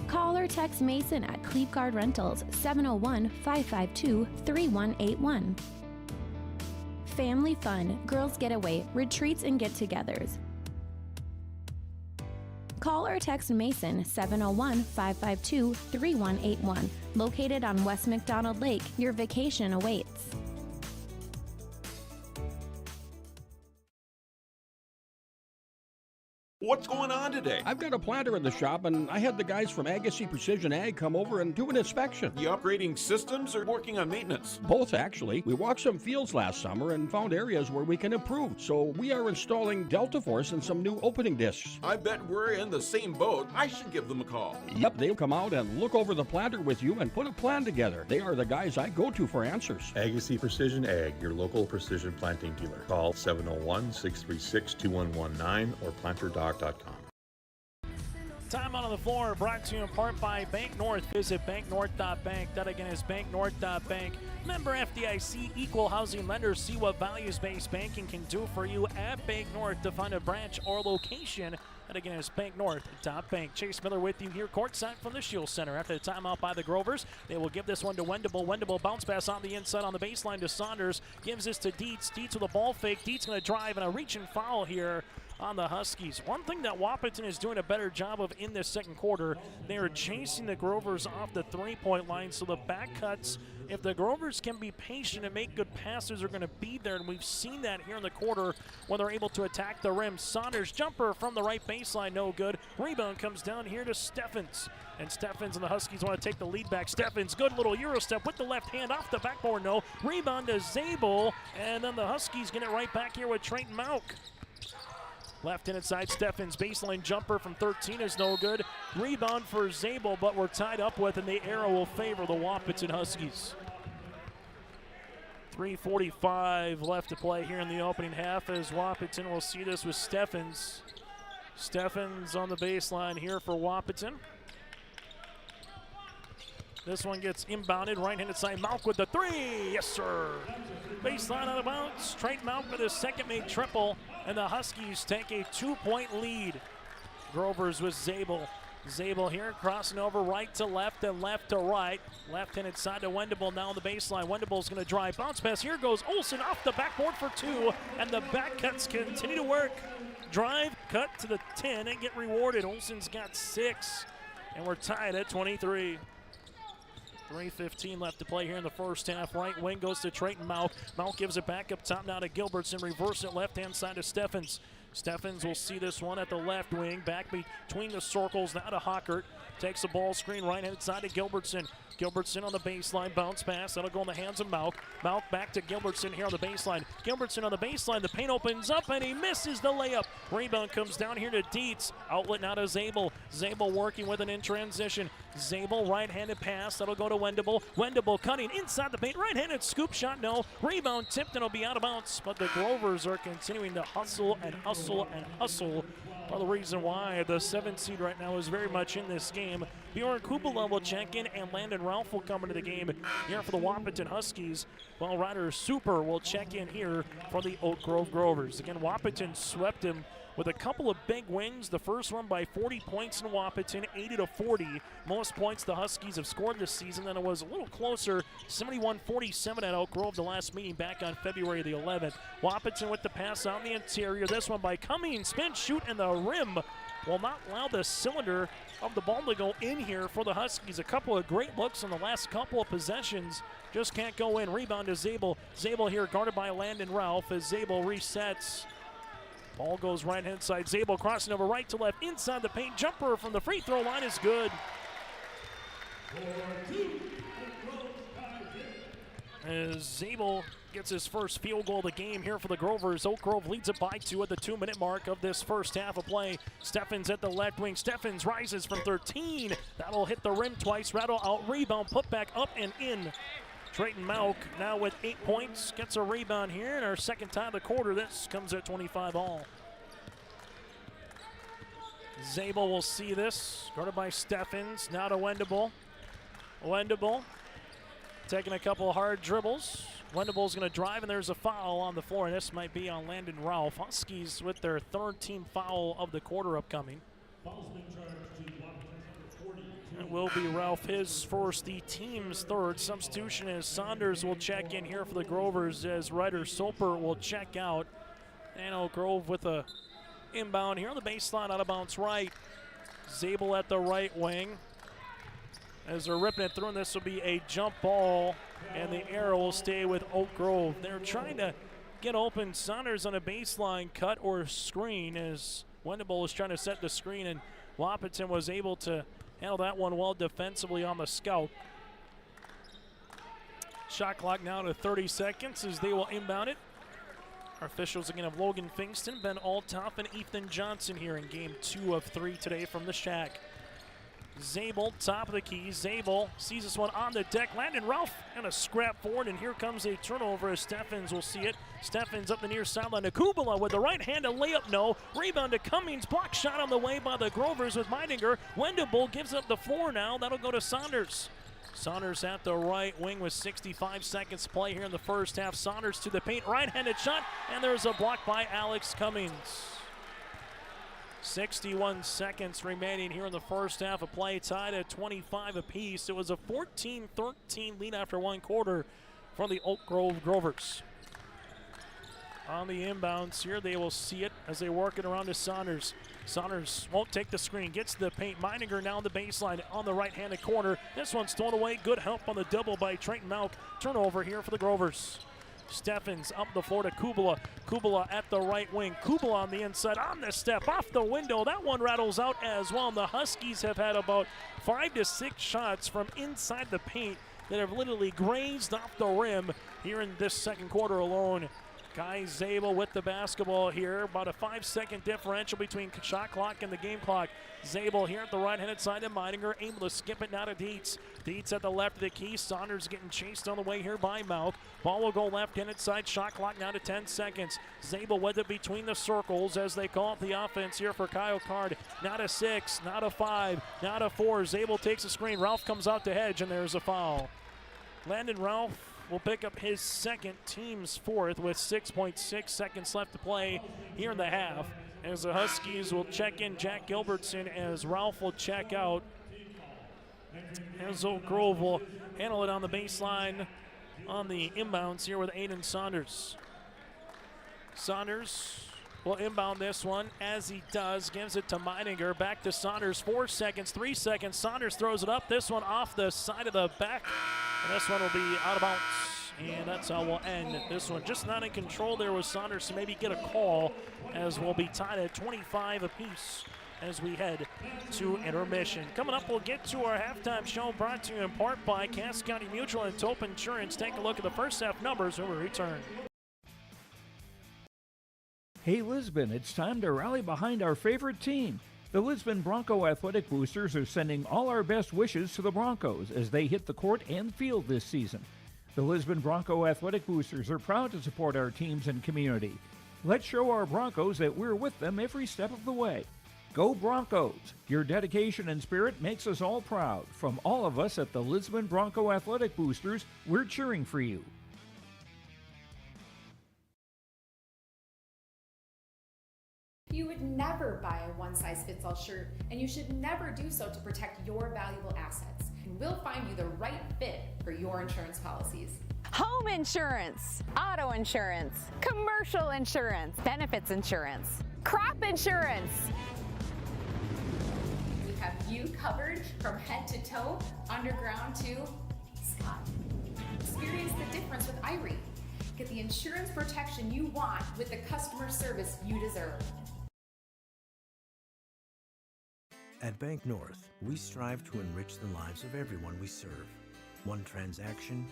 Call or text Mason at Cleave Guard Rentals, 701-552-3181. Family fun, girls getaway, retreats and get-togethers. Call or text Mason 701-552-3181. Located on West McDonald Lake, your vacation awaits. What's going on today? I've got a planter in the shop, and I had the guys from Agassiz Precision Ag come over and do an inspection. You upgrading systems or working on maintenance? Both, actually. We walked some fields last summer and found areas where we can improve. So we are installing Delta Force and some new opening discs. I bet we're in the same boat. I should give them a call. Yep, they'll come out and look over the planter with you and put a plan together. They are the guys I go to for answers. Agassiz Precision Ag, your local precision planting dealer. Call 701-636-2119 or planterdoc.com. Time out on the floor brought to you in part by Bank North. Visit banknorth.bank. That again is banknorth.bank. Member FDIC, equal housing lender. See what values-based banking can do for you at Bank North. To find a branch or location, that again is banknorth.bank. Chase Miller with you here courtside from the Shield Center. After the timeout by the Grovers, they will give this one to Wendable. Wendable bounce pass on the inside on the baseline to Saunders. Gives this to Dietz. Dietz with a ball fake. Dietz going to drive and a reach and foul here on the Huskies. One thing that Wahpeton is doing a better job of in this second quarter, they are chasing the Grovers off the three-point line, so the back cuts, if the Grovers can be patient and make good passes, are going to be there, and we've seen that here in the quarter when they're able to attack the rim. Saunders jumper from the right baseline, no good. Rebound comes down here to Steffens, and Steffens and the Huskies want to take the lead back. Steffens, good little Euro step with the left hand off the backboard, no. Rebound to Zabel, and then the Huskies get it right back here with Trayton Mauk. Left-handed side, Steffens, baseline jumper from 13 is no good. Rebound for Zabel, but we're tied up with, and the arrow will favor the Wahpeton Huskies. 3:45 left to play here in the opening half as Wahpeton will see this with Steffens. Steffens on the baseline here for Wahpeton. This one gets inbounded, right-handed side, Mauk with the three, yes sir. Baseline out of bounds, Trayton Mauk with his second made triple, and the Huskies take a 2-point lead. Grovers with Zabel. Zabel here crossing over right to left and left to right. Left-handed side to Wendable now on the baseline. Wendable's going to drive, bounce pass. Here goes Olsen off the backboard for two, and the back cuts continue to work. Drive, cut to the 10 and get rewarded. Olsen's got 6, and we're tied at 23. 3:15 left to play here in the first half. Right wing goes to Trayton Mauk. Mauk gives it back up top now to Gilbertson. Reverse it left-hand side to Steffens. Steffens will see this one at the left wing. Back between the circles now to Hockert. Takes the ball screen right-hand side to Gilbertson. Gilbertson on the baseline, bounce pass. That'll go in the hands of Mauk. Mauk back to Gilbertson here on the baseline. Gilbertson on the baseline. The paint opens up and he misses the layup. Rebound comes down here to Dietz. Outlet now to Zabel. Zabel working with it in transition. Zabel right-handed pass. That'll go to Wendable. Wendable cutting inside the paint. Right-handed scoop shot, no. Rebound tipped and it'll be out of bounds. But the Grovers are continuing to hustle and hustle and hustle. Well, the reason why the 7th seed right now is very much in this game. Bjorn Kubala will check in, and Landon Ralph will come into the game here for the Wahpeton Huskies, while Ryder Super will check in here for the Oak Grove Grovers. Again, Wahpeton swept him with a couple of big wins. The first one by 40 points in Wahpeton, 80-40. Most points the Huskies have scored this season, and it was a little closer, 71-47 at Oak Grove the last meeting back on February the 11th. Wahpeton with the pass on the interior. This one by Cummings, spin, shoot, and the rim will not allow the cylinder of the ball to go in here for the Huskies. A couple of great looks on the last couple of possessions. Just can't go in. Rebound to Zabel. Zabel here guarded by Landon Ralph as Zabel resets. Ball goes right-hand side. Zabel crossing over right to left inside the paint. Jumper from the free throw line is good. As Zabel gets his first field goal of the game here for the Grovers. Oak Grove leads it by 2 at the 2-minute mark of this first half of play. Steffens at the left wing. Steffens rises from 13. That'll hit the rim twice. Rattle out rebound. Put back up and in. Trayton Mauk now with 8 points. Gets a rebound here in our second tie of the quarter. This comes at 25 all. Zabel will see this. Guarded by Steffens. Now to Wendable. Wendable taking a couple of hard dribbles. Wendable's going to drive, and there's a foul on the floor, and this might be on Landon Ralph. Huskies with their third team foul of the quarter upcoming. It will be Ralph, his first, the team's third. Substitution is Saunders will check in here for the Grovers as Ryder Soper will check out. And Oak Grove with a inbound here on the baseline, out of bounds right. Zabel at the right wing. As they're ripping it through, and this will be a jump ball, and the arrow will stay with Oak Grove. They're trying to get open Saunders on a baseline cut or screen as Wendable was trying to set the screen, and Wahpeton was able to handle that one well defensively on the scout. Shot clock now to 30 seconds as they will inbound it. Our officials again have Logan Fingston, Ben Altoff, and Ethan Johnson here in game 2 of 3 today from the Shack. Zabel, top of the key. Zabel sees this one on the deck. Landon Ralph and a scrap forward, and here comes a turnover as Steffens will see it. Steffens up the near sideline to Kubala with the right hand, a layup, no. Rebound to Cummings, block shot on the way by the Grovers with Meidinger. Wendable gives up the floor now. That'll go to Saunders. Saunders at the right wing with 65 seconds to play here in the first half. Saunders to the paint, right-handed shot, and there's a block by Alex Cummings. 61 seconds remaining here in the first half of play, tied at 25 apiece. It was a 14-13 lead after one quarter for the Oak Grove Grovers. On the inbounds here, they will see it as they work it around to Saunders. Saunders won't take the screen, gets to the paint. Meininger now on the baseline on the right-handed corner. This one's thrown away. Good help on the double by Trenton Malk. Turnover here for the Grovers. Steffens up the floor to Kubala. Kubala at the right wing. Kubala on the inside on the step off the window. That one rattles out as well. And the Huskies have had about 5 to 6 shots from inside the paint that have literally grazed off the rim here in this second quarter alone. Guy Zabel with the basketball here. About a 5-second differential between shot clock and the game clock. Zabel here at the right-handed side of Meidinger, able to skip it now to Dietz. Dietz at the left of the key. Saunders getting chased on the way here by Malk. Ball will go left-handed side. Shot clock now to 10 seconds. Zabel with it between the circles as they call up the offense here for Kyle Card. Now to 6, now to 5, now to 4. Zabel takes a screen. Ralph comes out to hedge, and there's a foul. Landon Ralph will pick up his second, team's fourth, with 6.6 seconds left to play here in the half. As the Huskies will check in Jack Gilbertson, as Ralph will check out. As Oak Grove will handle it on the baseline on the inbounds here with Aiden Saunders. Saunders will inbound this one. As he does, gives it to Meidinger. Back to Saunders, 4 seconds, 3 seconds. Saunders throws it up. This one off the side of the back. And this one will be out of bounds. And that's how we'll end this one. Just not in control there with Saunders to maybe get a call, as we'll be tied at 25 apiece as we head to intermission. Coming up, we'll get to our halftime show, brought to you in part by Cass County Mutual and Tope Insurance. Take a look at the first half numbers when we return. Hey Lisbon, it's time to rally behind our favorite team. The Lisbon Bronco Athletic Boosters are sending all our best wishes to the Broncos as they hit the court and field this season. The Lisbon Bronco Athletic Boosters are proud to support our teams and community. Let's show our Broncos that we're with them every step of the way. Go Broncos! Your dedication and spirit makes us all proud. From all of us at the Lisbon Bronco Athletic Boosters, we're cheering for you. You would never buy a one-size-fits-all shirt, and you should never do so to protect your valuable assets. And we'll find you the right fit for your insurance policies. Home insurance, auto insurance, commercial insurance, benefits insurance, crop insurance. We have you covered from head to toe, underground to sky. Experience the difference with Irie. Get the insurance protection you want with the customer service you deserve. At Bank North, we strive to enrich the lives of everyone we serve. One transaction,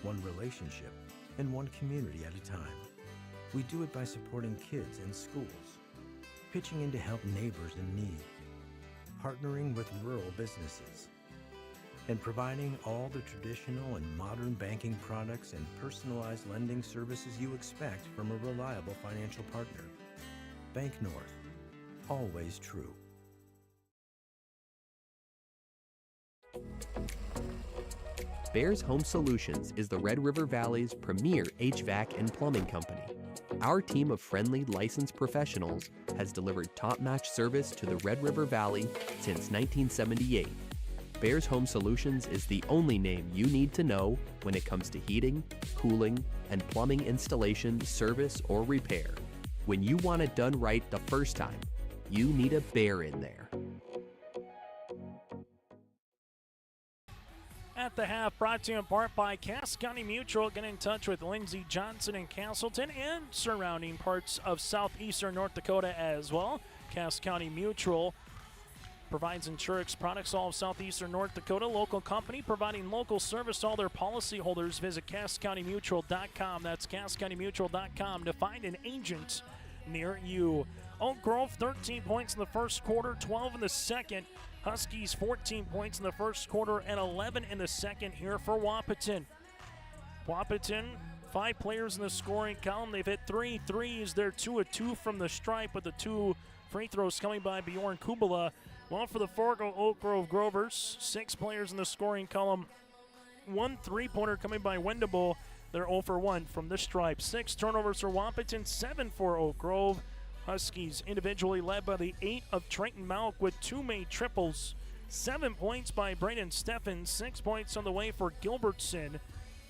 one relationship, and one community at a time. We do it by supporting kids and schools, pitching in to help neighbors in need, partnering with rural businesses, and providing all the traditional and modern banking products and personalized lending services you expect from a reliable financial partner. Bank North, always true. Bears Home Solutions is the Red River Valley's premier HVAC and plumbing company. Our team of friendly, licensed professionals has delivered top-notch service to the Red River Valley since 1978. Bears Home Solutions is the only name you need to know when it comes to heating, cooling, and plumbing installation, service, or repair. When you want it done right the first time, you need a Bear in there. at the half, brought to you in part by Cass County Mutual. Get in touch with Lindsey Johnson in Castleton and surrounding parts of southeastern North Dakota as well. Cass County Mutual provides insurance products all of southeastern North Dakota. Local company providing local service to all their policyholders. Visit CassCountyMutual.com. That's CassCountyMutual.com to find an agent near you. Oak Grove, 13 points in the first quarter, 12 in the second. Huskies, 14 points in the first quarter and 11 in the second here for Wahpeton. Wahpeton, 5 players in the scoring column. They've hit 3 threes. They're 2 of 2 from the stripe, with the 2 free throws coming by Bjorn Kubala. Well, for the Fargo Oak Grove Grovers, 6 players in the scoring column. 1 3-pointer coming by Wendable. They're 0 for 1 from the stripe. 6 turnovers for Wahpeton, 7 for Oak Grove. Huskies individually led by the 8 of Trenton Malk with 2 made triples. 7 points by Braden Steffens, 6 points on the way for Gilbertson.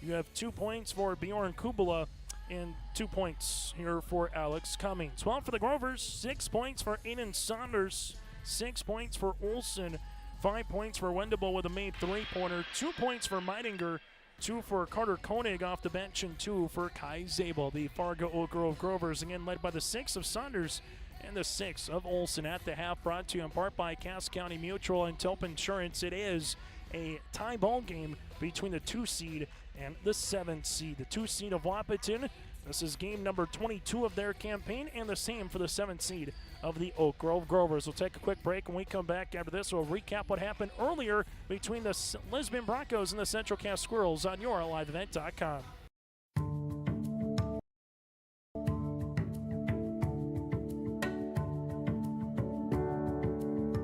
You have 2 points for Bjorn Kubala and 2 points here for Alex Cummings. Well, for the Grovers, 6 points for Aiden Saunders, 6 points for Olson, 5 points for Wendable with a made 3-pointer, 2 points for Meidinger, 2 for Carter Koenig off the bench, and 2 for Kai Zabel. The Fargo Oak Grove Grovers again led by the 6 of Saunders and the 6 of Olson at the half, brought to you in part by Cass County Mutual and Tope Insurance. It is a tie ball game between the 2 seed and the 7 seed. The 2 seed of Wahpeton, this is game number 22 of their campaign, and the same for the 7 seed of the Oak Grove Grovers. We'll take a quick break. When we come back after this, we'll recap what happened earlier between the Lisbon Broncos and the Central Cass Squirrels on YourLiveEvent.com.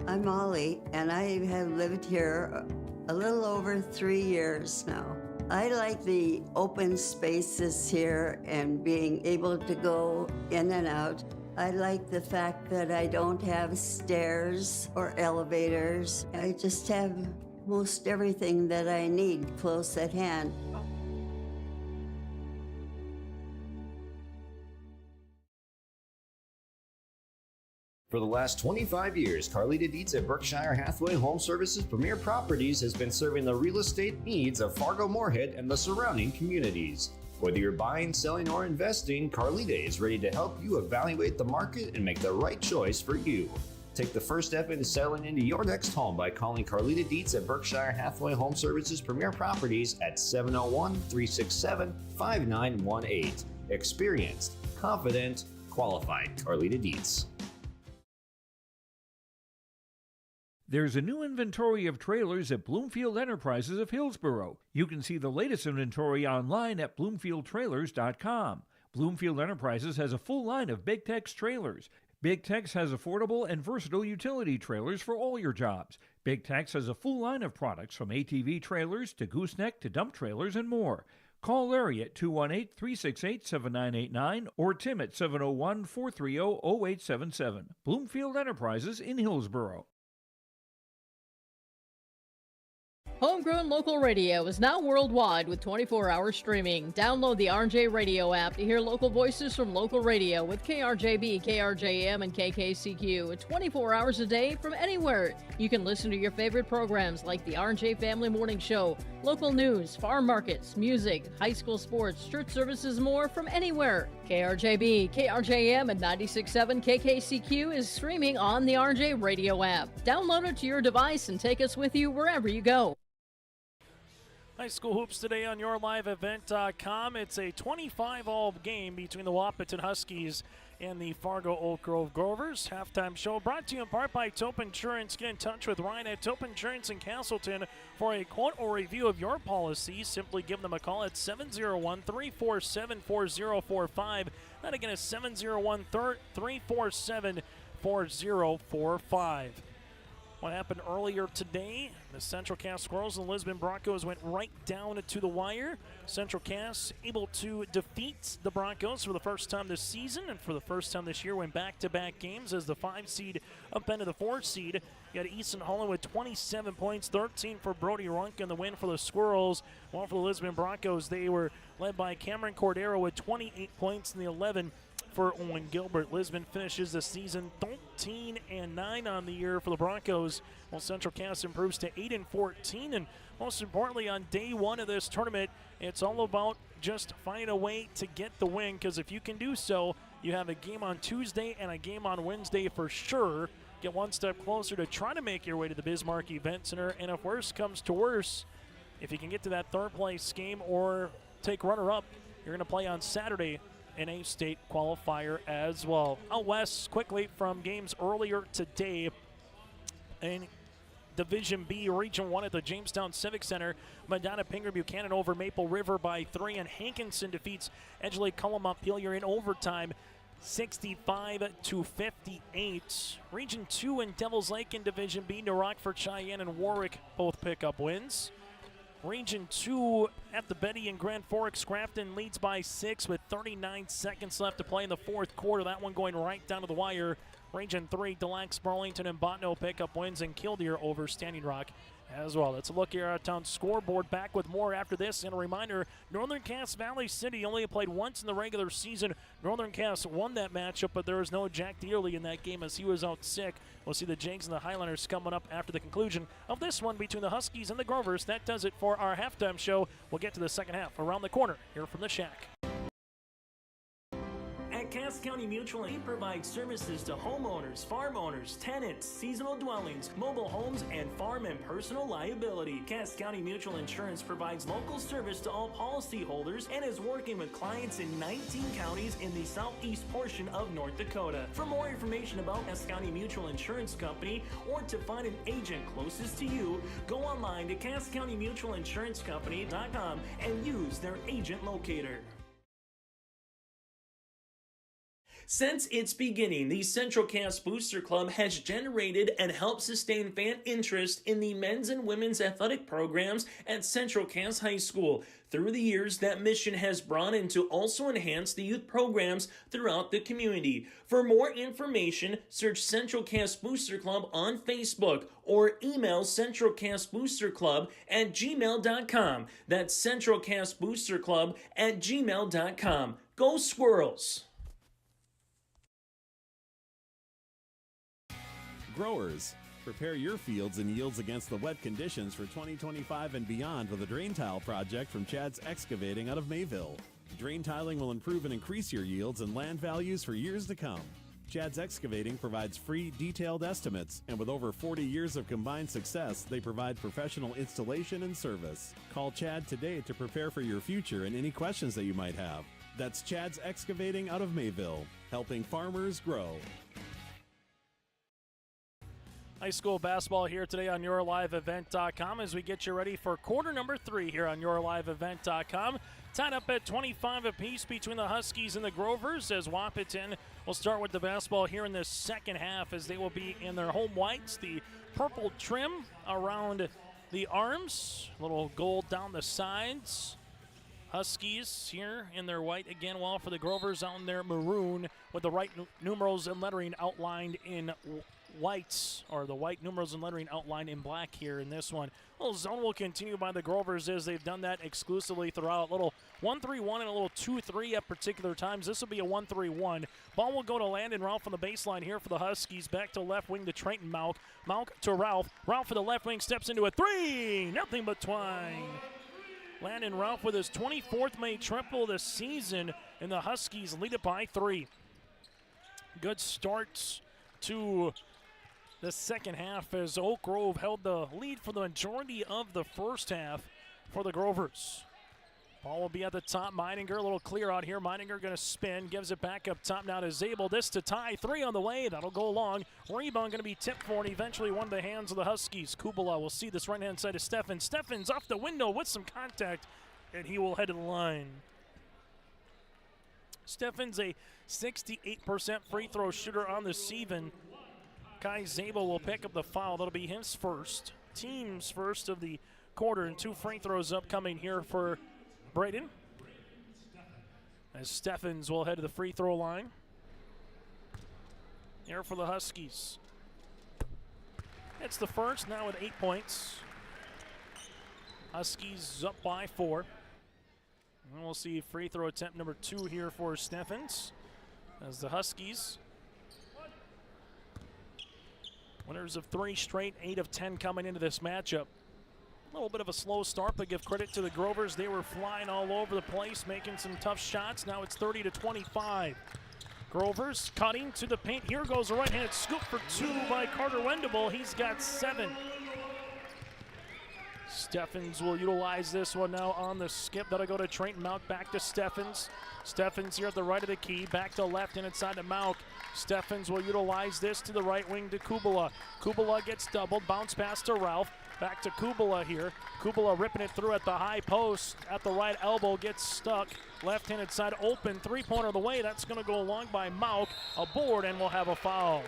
I'm Molly, and I have lived here a little over 3 years now. I like the open spaces here and being able to go in and out. I like the fact that I don't have stairs or elevators. I just have most everything that I need close at hand. For the last 25 years, Carlita Dietz at Berkshire Hathaway Home Services Premier Properties has been serving the real estate needs of Fargo-Moorhead and the surrounding communities. Whether you're buying, selling, or investing, Carlita is ready to help you evaluate the market and make the right choice for you. Take the first step into settling into your next home by calling Carlita Dietz at Berkshire Hathaway Home Services Premier Properties at 701-367-5918. Experienced, confident, qualified Carlita Dietz. There's a new inventory of trailers at Bloomfield Enterprises of Hillsboro. You can see the latest inventory online at BloomfieldTrailers.com. Bloomfield Enterprises has a full line of Big Tex trailers. Big Tex has affordable and versatile utility trailers for all your jobs. Big Tex has a full line of products from ATV trailers to gooseneck to dump trailers and more. Call Larry at 218-368-7989 or Tim at 701-430-0877. Bloomfield Enterprises in Hillsboro. Homegrown local radio is now worldwide with 24-hour streaming. Download the RJ Radio app to hear local voices from local radio with KRJB, KRJM, and KKCQ 24 hours a day from anywhere. You can listen to your favorite programs like the RJ Family Morning Show, local news, farm markets, music, high school sports, church services, more from anywhere. KRJB, KRJM, and 96.7 KKCQ is streaming on the RJ Radio app. Download it to your device and take us with you wherever you go. High school hoops today on YourLiveEvent.com. It's a 25-all game between the Wahpeton Huskies and the Fargo Oak Grove Grovers. Halftime show brought to you in part by Tope Insurance. Get in touch with Ryan at Tope Insurance in Castleton for a quote or review of your policy. Simply give them a call at 701-347-4045. That again is 701-347-4045. What happened earlier today, the Central Cass Squirrels and Lisbon Broncos went right down to the wire. Central Cass able to defeat the Broncos for the first time this season, and for the first time this year went back-to-back games as the 5 seed up into the 4 seed. You had Easton Holland with 27 points, 13 for Brody Runk in the win for the Squirrels. While for the Lisbon Broncos, they were led by Cameron Cordero with 28 points in the 11 for Owen Gilbert. Lisbon finishes the season 13-9 on the year for the Broncos, while Central Cass improves to 8-14. And most importantly, on day one of this tournament, it's all about just finding a way to get the win, because if you can do so, you have a game on Tuesday and a game on Wednesday for sure. Get one step closer to trying to make your way to the Bismarck Event Center, and if worse comes to worse, if you can get to that third place game or take runner-up, you're going to play on Saturday in a state qualifier as well. Out west, quickly from games earlier today in Division B, Region 1 at the Jamestown Civic Center. Madonna Pingree Buchanan over Maple River by 3, and Hankinson defeats Edgeley Cullum Montpelier in overtime, 65-58. Region 2 in Devils Lake in Division B, New Rockford, Cheyenne, and Warwick both pick up wins. Region 2 at the Betty and Grand Forks, Scrafton leads by 6 with 39 seconds left to play in the fourth quarter. That one going right down to the wire. Region 3, Des Lacs, Burlington, and Bottineau pick up wins, and Killdeer over Standing Rock as well. Let's look here at our town scoreboard. Back with more after this. And a reminder, Northern Cass Valley City only played once in the regular season. Northern Cass won that matchup, but there was no Jack Dearly in that game as he was out sick. We'll see the Jags and the Highlanders coming up after the conclusion of this one between the Huskies and the Grovers. That does it for our halftime show. We'll get to the second half around the corner here from the Shack. At Cass County Mutual, we provide services to homeowners, farm owners, tenants, seasonal dwellings, mobile homes, and farm and personal liability. Cass County Mutual Insurance provides local service to all policyholders and is working with clients in 19 counties in the southeast portion of North Dakota. For more information about Cass County Mutual Insurance Company or to find an agent closest to you, go online to CassCountyMutualInsuranceCompany.com and use their agent locator. Since its beginning, the Central Cass Booster Club has generated and helped sustain fan interest in the men's and women's athletic programs at Central Cass High School. Through the years, that mission has broadened to also enhance the youth programs throughout the community. For more information, search Central Cass Booster Club on Facebook or email centralcassboosterclub@gmail.com. That's centralcassboosterclub@gmail.com. Go Squirrels! Growers, prepare your fields and yields against the wet conditions for 2025 and beyond with a drain tile project from Chad's Excavating out of Mayville. Drain tiling will improve and increase your yields and land values for years to come. Chad's Excavating provides free, detailed estimates, and with over 40 years of combined success, they provide professional installation and service. Call Chad today to prepare for your future and any questions that you might have. That's Chad's Excavating out of Mayville, helping farmers grow. High school basketball here today on YourLiveEvent.com as we get you ready for quarter number 3 here on YourLiveEvent.com. Tied up at 25 apiece between the Huskies and the Grovers, as Wahpeton will start with the basketball here in the second half as they will be in their home whites. The purple trim around the arms, little gold down the sides. Huskies here in their white again, while for the Grovers on their maroon with the right numerals and lettering outlined in whites, or the white numerals and lettering outlined in black here in this one. A little zone will continue by the Grovers as they've done that exclusively throughout. A little 1-3-1 and a little 2-3 at particular times. This will be a 1-3-1. Ball will go to Landon Ralph on the baseline here for the Huskies. Back to left wing to Trenton Malk. Malk to Ralph. Ralph for the left wing steps into a 3. Nothing but twine. Landon Ralph with his 24th made triple this season, and the Huskies lead it by 3. Good starts to the second half as Oak Grove held the lead for the majority of the first half for the Grovers. Ball will be at the top. Meininger, a little clear out here. Meininger going to spin, gives it back up top now to Zabel. This to tie. 3 on the way. That'll go long. Rebound going to be tipped for, and eventually one of the hands of the Huskies. Kubala will see this right-hand side of Steffens. Steffens off the window with some contact, and he will head to the line. Steffens, a 68% free throw shooter on the season. Kai Zabel will pick up the foul. That'll be his first, team's first of the quarter, and 2 free throws upcoming here for Braden. As Steffens will head to the free throw line. Here for the Huskies. It's the first, now with 8 points. Huskies up by 4. And we'll see free throw attempt number 2 here for Steffens. as the Huskies, winners of 3 straight, 8 of 10 coming into this matchup. A little bit of a slow start, but give credit to the Grovers. They were flying all over the place, making some tough shots. Now it's 30-25. Grovers cutting to the paint. Here goes a right-handed scoop for 2 by Carter Wendable. He's got 7. Steffens will utilize this one now on the skip. That'll go to Trayton Mount, back to Steffens. Steffens here at the right of the key, back to left and inside to Mount. Steffens will utilize this to the right wing to Kubala. Kubala gets doubled, bounce pass to Ralph. Back to Kubala here. Kubala ripping it through at the high post. At the right elbow, gets stuck. Left-handed side open, 3-pointer of the way. That's going to go along by Mauk. A board, and we'll have a foul.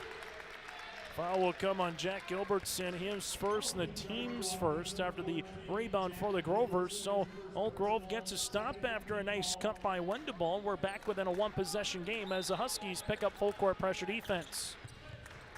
Foul will come on Jack Gilbertson, his first and the team's first after the rebound for the Grovers. So Oak Grove gets a stop after a nice cut by Wendable. We're back within a 1-possession game as the Huskies pick up full court pressure defense.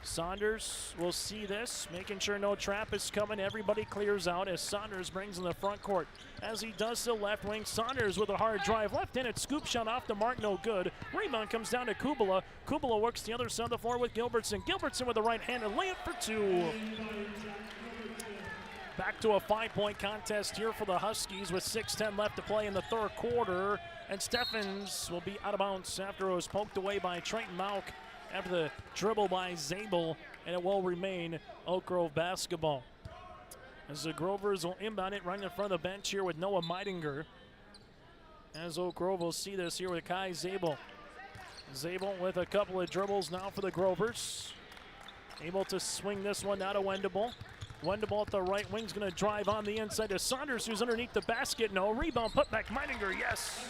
Saunders will see this, making sure no trap is coming. Everybody clears out as Saunders brings in the front court. As he does to left wing, Saunders with a hard drive. Left-handed scoop shot off the mark, no good. Rebound comes down to Kubala. Kubala works the other side of the floor with Gilbertson. Gilbertson with a right-handed layup for 2. Back to a 5-point contest here for the Huskies with 6:10 left to play in the third quarter. And Steffens will be out of bounds after it was poked away by Trayton Mauk after the dribble by Zabel, and it will remain Oak Grove basketball. As the Grovers will inbound it right in front of the bench here with Noah Meidinger. As Oak Grove will see this here with Kai Zabel. Zabel with a couple of dribbles now for the Grovers. Able to swing this one out of Wendable. Wendable at the right wing is going to drive on the inside to Saunders, who's underneath the basket. No rebound, put back Meidinger, yes.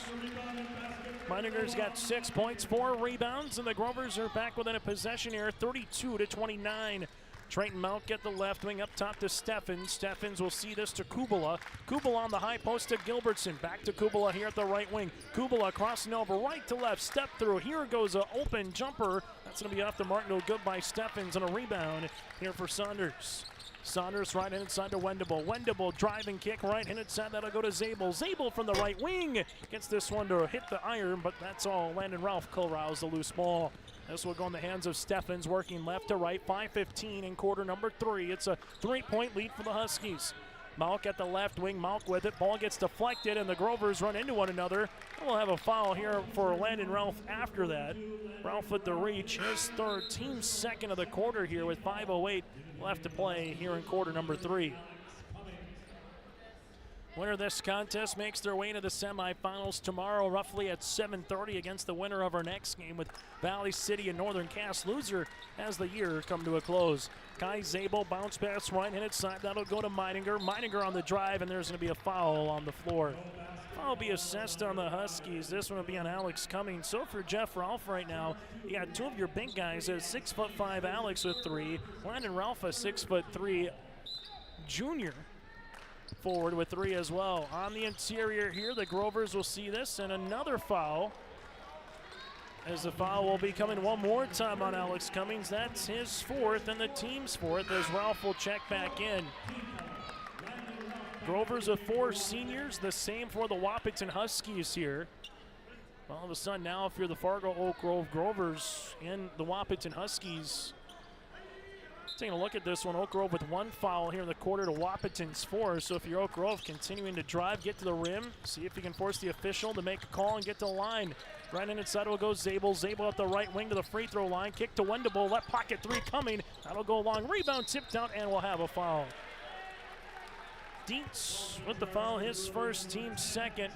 Meininger's got 6 points, 4 rebounds, and the Grovers are back within a possession here, 32-29. Trayton Mount get the left wing up top to Steffens. Steffens will see this to Kubala. Kubala on the high post to Gilbertson. Back to Kubala here at the right wing. Kubala crossing over right to left, step through. Here goes an open jumper. That's going to be off the mark, no good by Steffens, and a rebound here for Saunders. Saunders right inside to Wendable. Wendable driving kick right hand side. That'll go to Zabel. Zabel from the right wing gets this one to hit the iron, but that's all. Landon Ralph corrals the loose ball. This will go in the hands of Steffens, working left to right. 5:15 in quarter number 3. It's a 3-point lead for the Huskies. Mauk at the left wing. Mauk with it. Ball gets deflected, and the Grovers run into one another. We'll have a foul here for Landon Ralph after that. Ralph with the reach. His third, team second of the quarter here with 5:08 left to play here in quarter number 3. Winner of this contest makes their way into the semifinals tomorrow, roughly at 7:30, against the winner of our next game with Valley City and Northern Cass. Loser as the year come to a close. Kai Zabel bounce pass right-handed side. That'll go to Meidinger. Meidinger on the drive, and there's going to be a foul on the floor. Foul will be assessed on the Huskies. This one will be on Alex Cummings. So for Jeff Ralph right now, you got 2 of your big guys. 6'5" Alex with 3. Landon Ralph, a 6'3" junior forward with 3 as well. On the interior here, the Grovers will see this, and another foul. As the foul will be coming one more time on Alex Cummings. That's his 4th and the team's 4th as Ralph will check back in. Grovers of 4 seniors, the same for the Wahpeton Huskies here. All of a sudden now, if you're the Fargo Oak Grove Grovers and the Wahpeton Huskies, taking a look at this one, Oak Grove with 1 foul here in the quarter to Wahpeton's 4. So if you're Oak Grove, continuing to drive, get to the rim, see if you can force the official to make a call and get to the line. Right in inside will go Zabel. Zabel at the right wing to the free throw line. Kick to Wendable. Left pocket 3 coming. That'll go long. Rebound tipped out, and we'll have a foul. Dietz with the foul, his first, team second.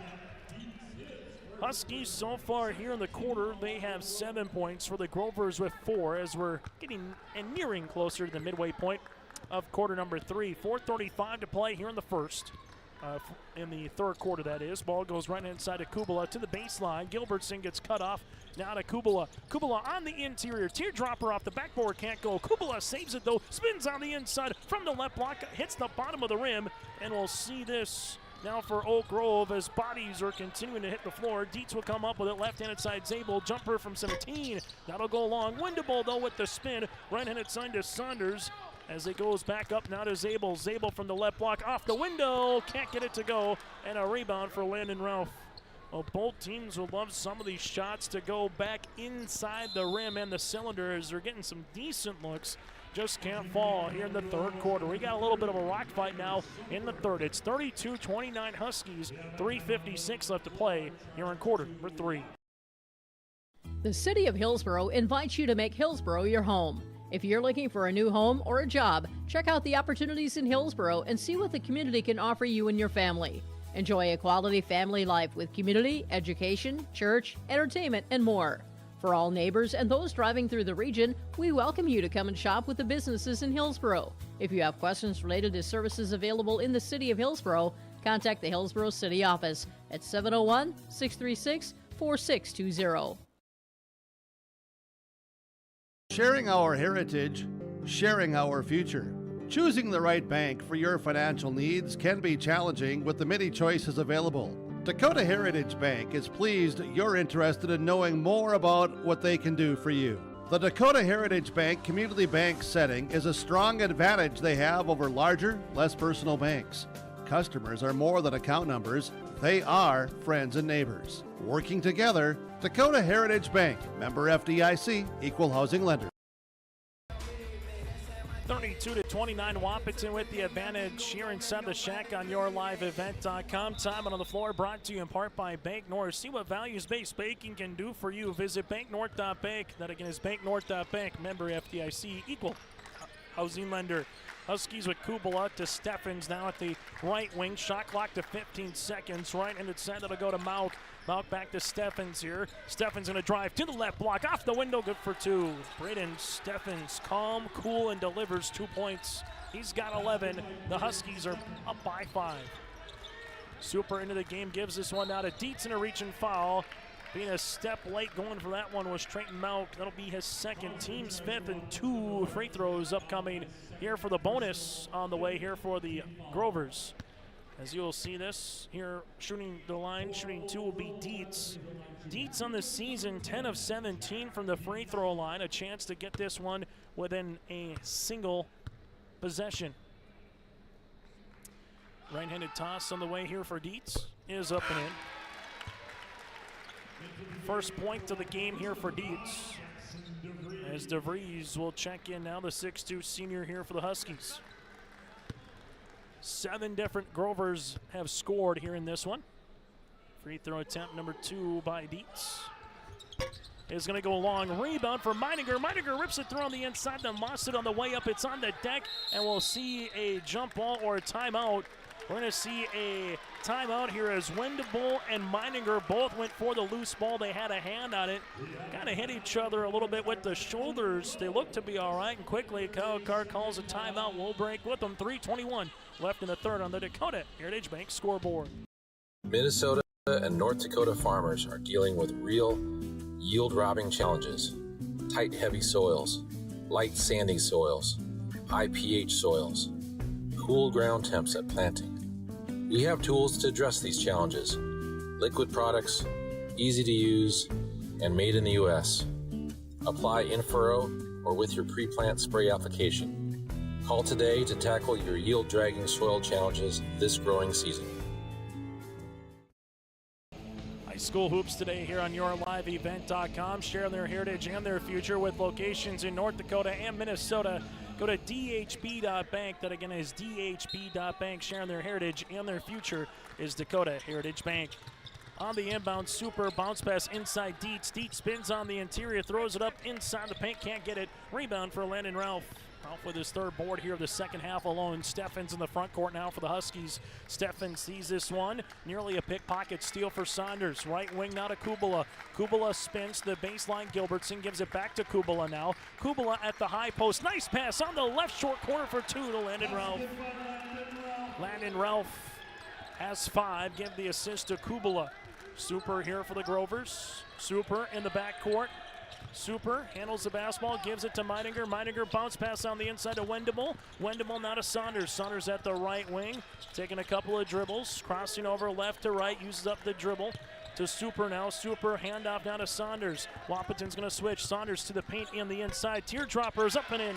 Huskies so far here in the quarter, they have 7 points for the Grovers with 4 as we're getting and nearing closer to the midway point of quarter number 3. 4:35 to play here in the first. In the third quarter, that is. Ball goes right inside to Kubala to the baseline. Gilbertson gets cut off. Now to Kubala. Kubala on the interior. Teardropper off the backboard. Can't go. Kubala saves it, though. Spins on the inside from the left block. Hits the bottom of the rim. And we'll see this now for Oak Grove as bodies are continuing to hit the floor. Dietz will come up with it. Left-handed side, Zabel. Jumper from 17. That'll go long. Wendable, though, with the spin. Right-handed side to Saunders as it goes back up now to Zabel. Zabel from the left block off the window. Can't get it to go. And a rebound for Landon Ralph. Well, both teams will love some of these shots to go back inside the rim and the cylinders. They're getting some decent looks. Just can't fall here in the third quarter. We got a little bit of a rock fight now in the third. It's 32-29 Huskies, 3:56 left to play here in quarter number 3. The City of Hillsborough invites you to make Hillsborough your home. If you're looking for a new home or a job, check out the opportunities in Hillsborough and see what the community can offer you and your family. Enjoy a quality family life with community, education, church, entertainment, and more. For all neighbors and those driving through the region, we welcome you to come and shop with the businesses in Hillsborough. If you have questions related to services available in the City of Hillsborough, contact the Hillsborough City Office at 701-636-4620. Sharing our heritage, sharing our future. Choosing the right bank for your financial needs can be challenging with the many choices available. Dakota Heritage Bank is pleased you're interested in knowing more about what they can do for you. The Dakota Heritage Bank community bank setting is a strong advantage they have over larger, less personal banks. Customers are more than account numbers, they are friends and neighbors. Working together, Dakota Heritage Bank, member FDIC, equal housing lender. 32-29 Wahpeton with the advantage here inside the shack on yourliveevent.com. Time on the floor brought to you in part by Bank North. See what values-based banking can do for you. Visit banknorth.bank. That again is banknorth.bank. Member FDIC, equal housing lender. Huskies with Kubala to Steffens now at the right wing. Shot clock to 15 seconds. Right handed side that'll go to Mauk. Mauk back to Steffens here. Steffens going to drive to the left block. Off the window, good for 2. Braden Steffens, calm, cool, and delivers 2 points. He's got 11. The Huskies are up by 5. Super into the game, gives this one out to Dietz in a reach and foul. Being a step late going for that one was Trayton Mauk. That'll be his second, team's 5th, and 2 free throws upcoming here for the bonus on the way here for the Grovers. As you'll see this here, shooting the line, shooting 2 will be Dietz. Dietz on the season, 10 of 17 from the free throw line. A chance to get this one within a single possession. Right-handed toss on the way here for Dietz is up and in. First point of the game here for Dietz. As DeVries will check in now, the 6'2 senior here for the Huskies. 7 different Grovers have scored here in this one. Free throw attempt number 2 by Dietz. Is going to go long. Rebound for Meininger. Meininger rips it through on the inside. Then lost it on the way up. It's on the deck. And we'll see a jump ball or a timeout. We're going to see a timeout here as Wendable and Meininger both went for the loose ball. They had a hand on it. Kind of hit each other a little bit with the shoulders. They look to be all right. And quickly, Kyle Carr calls a timeout. We'll break with them. 3:21 left in the third on the Dakota Heritage Bank scoreboard. Minnesota and North Dakota farmers are dealing with real yield-robbing challenges. Tight, heavy soils, light, sandy soils, high pH soils, cool ground temps at planting. We have tools to address these challenges. Liquid products, easy to use, and made in the U.S. Apply in furrow or with your pre-plant spray application. Call today to tackle your yield-dragging soil challenges this growing season. High school hoops today here on yourliveevent.com. Share their heritage and their future with locations in North Dakota and Minnesota. Go to dhb.bank. That again is dhb.bank. Sharing their heritage and their future is Dakota Heritage Bank. On the inbound, Super bounce pass inside Dietz. Dietz spins on the interior, throws it up inside the paint, can't get it. Rebound for Landon Ralph. Ralph with his 3rd board here of the second half alone. Steffens in the front court now for the Huskies. Steffens sees this one. Nearly a pickpocket steal for Saunders. Right wing now to Kubala. Kubala spins to the baseline. Gilbertson gives it back to Kubala now. Kubala at the high post. Nice pass on the left short corner for 2 to Landon Ralph. Landon Ralph has 5. Give the assist to Kubala. Super here for the Grovers. Super in the backcourt. Super handles the basketball, gives it to Meininger. Meininger bounce pass on the inside to Wendable. Wendable now to Saunders. Saunders at the right wing, taking a couple of dribbles, crossing over left to right, uses up the dribble to Super now. Super handoff now to Saunders. Wahpeton's going to switch. Saunders to the paint in the inside. Teardroppers up and in.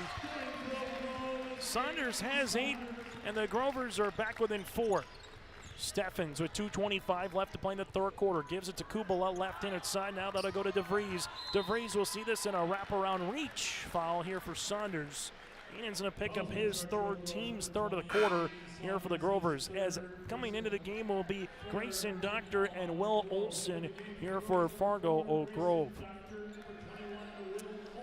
Saunders has 8, and the Grovers are back within 4. Steffens with 2:25 left to play in the third quarter. Gives it to Kubala, left-handed side. Now that'll go to DeVries. DeVries will see this in a wraparound reach foul here for Saunders. Enan's going to pick up his team's third of the quarter here for the Grovers. As coming into the game will be Grayson Doctor and Will Olson here for Fargo Oak Grove.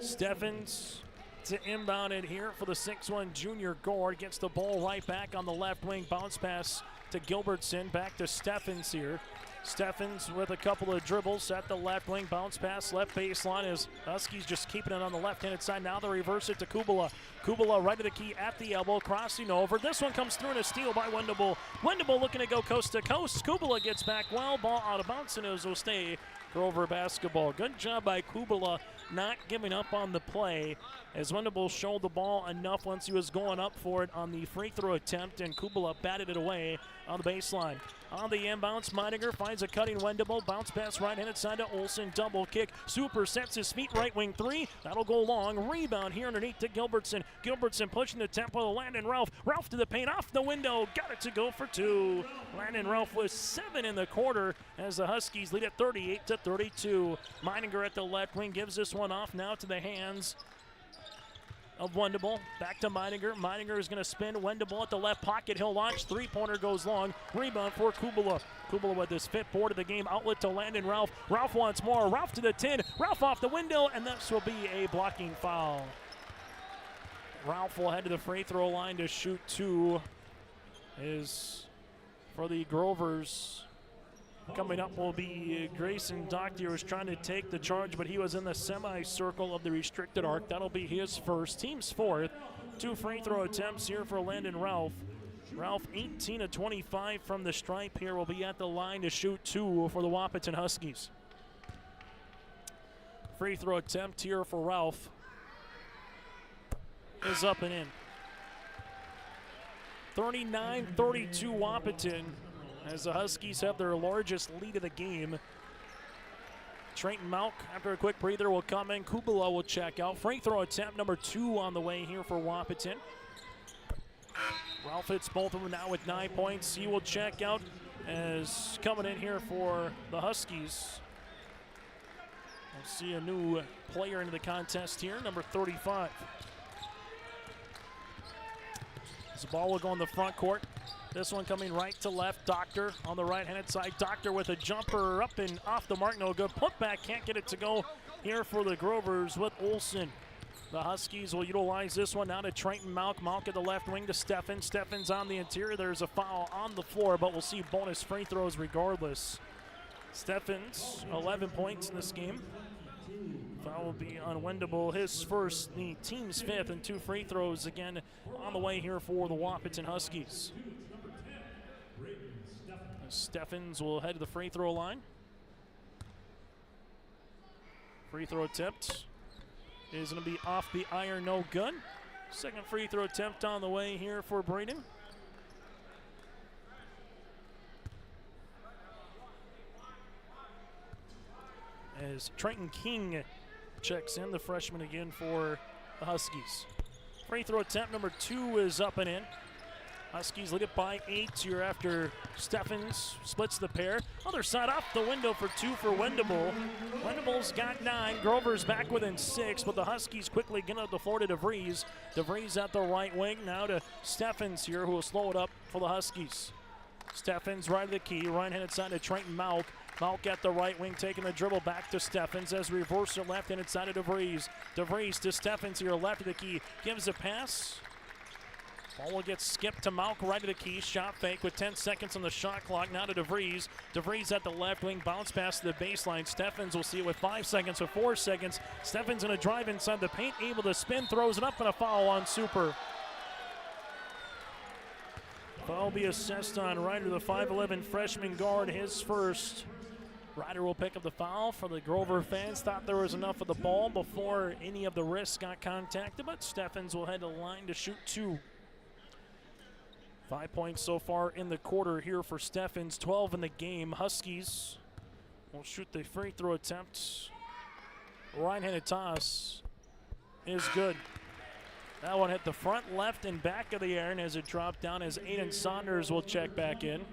Steffens to inbound it here for the 6'1" junior guard. Gets the ball right back on the left wing. Bounce pass to Gilbertson. Back to Steffens here. Steffens with a couple of dribbles at the left wing. Bounce pass left baseline as Huskies just keeping it on the left-handed side. Now they reverse it to Kubala. Kubala right to the key at the elbow, crossing over. This one comes through in a steal by Wendable. Wendable looking to go coast to coast. Kubala gets back well. Ball out of bounds and it will stay Grover basketball. Good job by Kubala not giving up on the play as Wendable showed the ball enough once he was going up for it on the free throw attempt, and Kubala batted it away on the baseline. On the inbounds, Meininger finds a cutting Wendable. Bounce pass right-handed side to Olson. Double kick. Super sets his feet. Right wing three. That'll go long. Rebound here underneath to Gilbertson. Gilbertson pushing the tempo to Landon Ralph. Ralph to the paint. Off the window. Got it to go for two. Landon Ralph was 7 in the quarter as the Huskies lead at 38-32. Meininger at the left wing gives this one off now to the hands of Wendable. Back to Meininger. Meininger is going to spin. Wendable at the left pocket. He'll launch. Three-pointer goes long. Rebound for Kubala. Kubala with his fifth board of the game. Outlet to Landon Ralph. Ralph wants more. Ralph to the 10. Ralph off the window, and this will be a blocking foul. Ralph will head to the free throw line to shoot two. Is for the Grovers. Coming up will be Grayson Doctor, who's trying to take the charge, but he was in the semicircle of the restricted arc. That'll be his first, team's fourth. 2 free throw attempts here for Landon Ralph. Ralph 18 of 25 from the stripe here, will be at the line to shoot 2 for the Wahpeton Huskies. Free throw attempt here for Ralph is up and in. 39-32 Wahpeton, as the Huskies have their largest lead of the game. Trenton Malk, after a quick breather, will come in. Kubala will check out. Free throw attempt number 2 on the way here for Wahpeton. Ralph hits both of them now with 9 points. He will check out as coming in here for the Huskies. We'll see a new player into the contest here, number 35. As the ball will go in the front court. This one coming right to left. Doctor on the right-handed side. Doctor with a jumper up and off the mark. No good. Putback. Can't get it to go here for the Grovers with Olson. The Huskies will utilize this one now to Trenton Malk. Malk at the left wing to Steffens. Steffens on the interior. There's a foul on the floor, but we'll see bonus free throws regardless. Steffens, 11 points in this game. Foul will be on Wendable, his first, the team's 5th, and 2 free throws again on the way here for the Wahpeton Huskies. Steffens will head to the free throw line. Free throw attempt is going to be off the iron, no good. Second free throw attempt on the way here for Braden. As Trenton King checks in, the freshman again for the Huskies. Free throw attempt number 2 is up and in. Huskies lead it by 8 here after Steffens splits the pair. Other side off the window for 2 for Wendable. Wendable's got 9. Grover's back within 6, but the Huskies quickly get up the floor to DeVries. DeVries at the right wing now to Steffens here, who will slow it up for the Huskies. Steffens right to the key, right-handed side to Trenton Malk. Malk at the right wing, taking the dribble back to Steffens as reverser left-handed side to DeVries. DeVries to Steffens here, left of the key, gives a pass. Ball will get skipped to Malk, right of the key. Shot fake with 10 seconds on the shot clock. Now to DeVries. DeVries at the left wing. Bounce pass to the baseline. Steffens will see it with 5 seconds or 4 seconds. Steffens going to drive inside the paint. Able to spin. Throws it up and a foul on Super. Foul be assessed on Ryder, the 5'11 freshman guard. His first. Ryder will pick up the foul. For the Grover fans, thought there was enough of the ball before any of the wrists got contacted. But Steffens will head to the line to shoot 2. 5 points so far in the quarter here for Steffens, 12 in the game. Huskies will shoot the free throw attempt. Right-handed toss is good. That one hit the front left and back of the iron as it dropped down, as Aiden Saunders will check back in.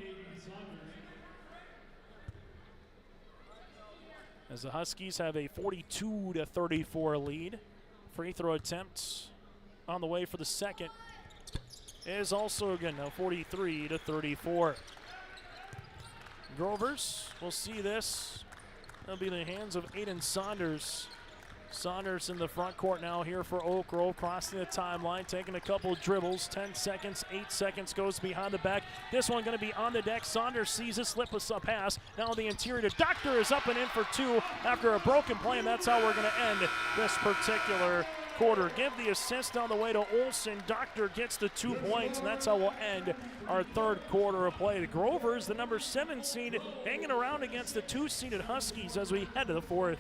as the Huskies have a 42-34 lead. Free throw attempt on the way for the second is also again now 43-34. Grovers will see this. That'll be in the hands of Aiden Saunders. Saunders in the front court now here for Oak Grove, crossing the timeline, taking a couple dribbles, 10 seconds, 8 seconds, goes behind the back. This one going to be on the deck. Saunders sees it, slip us a pass. Now the interior to Doctor is up and in for two after a broken play, and that's how we're going to end this particular quarter. Give the assist on the way to Olsen. Doctor gets the 2 points, and that's how we'll end our third quarter of play. The Grovers, the number 7 seed, hanging around against the 2-seeded Huskies as we head to the fourth.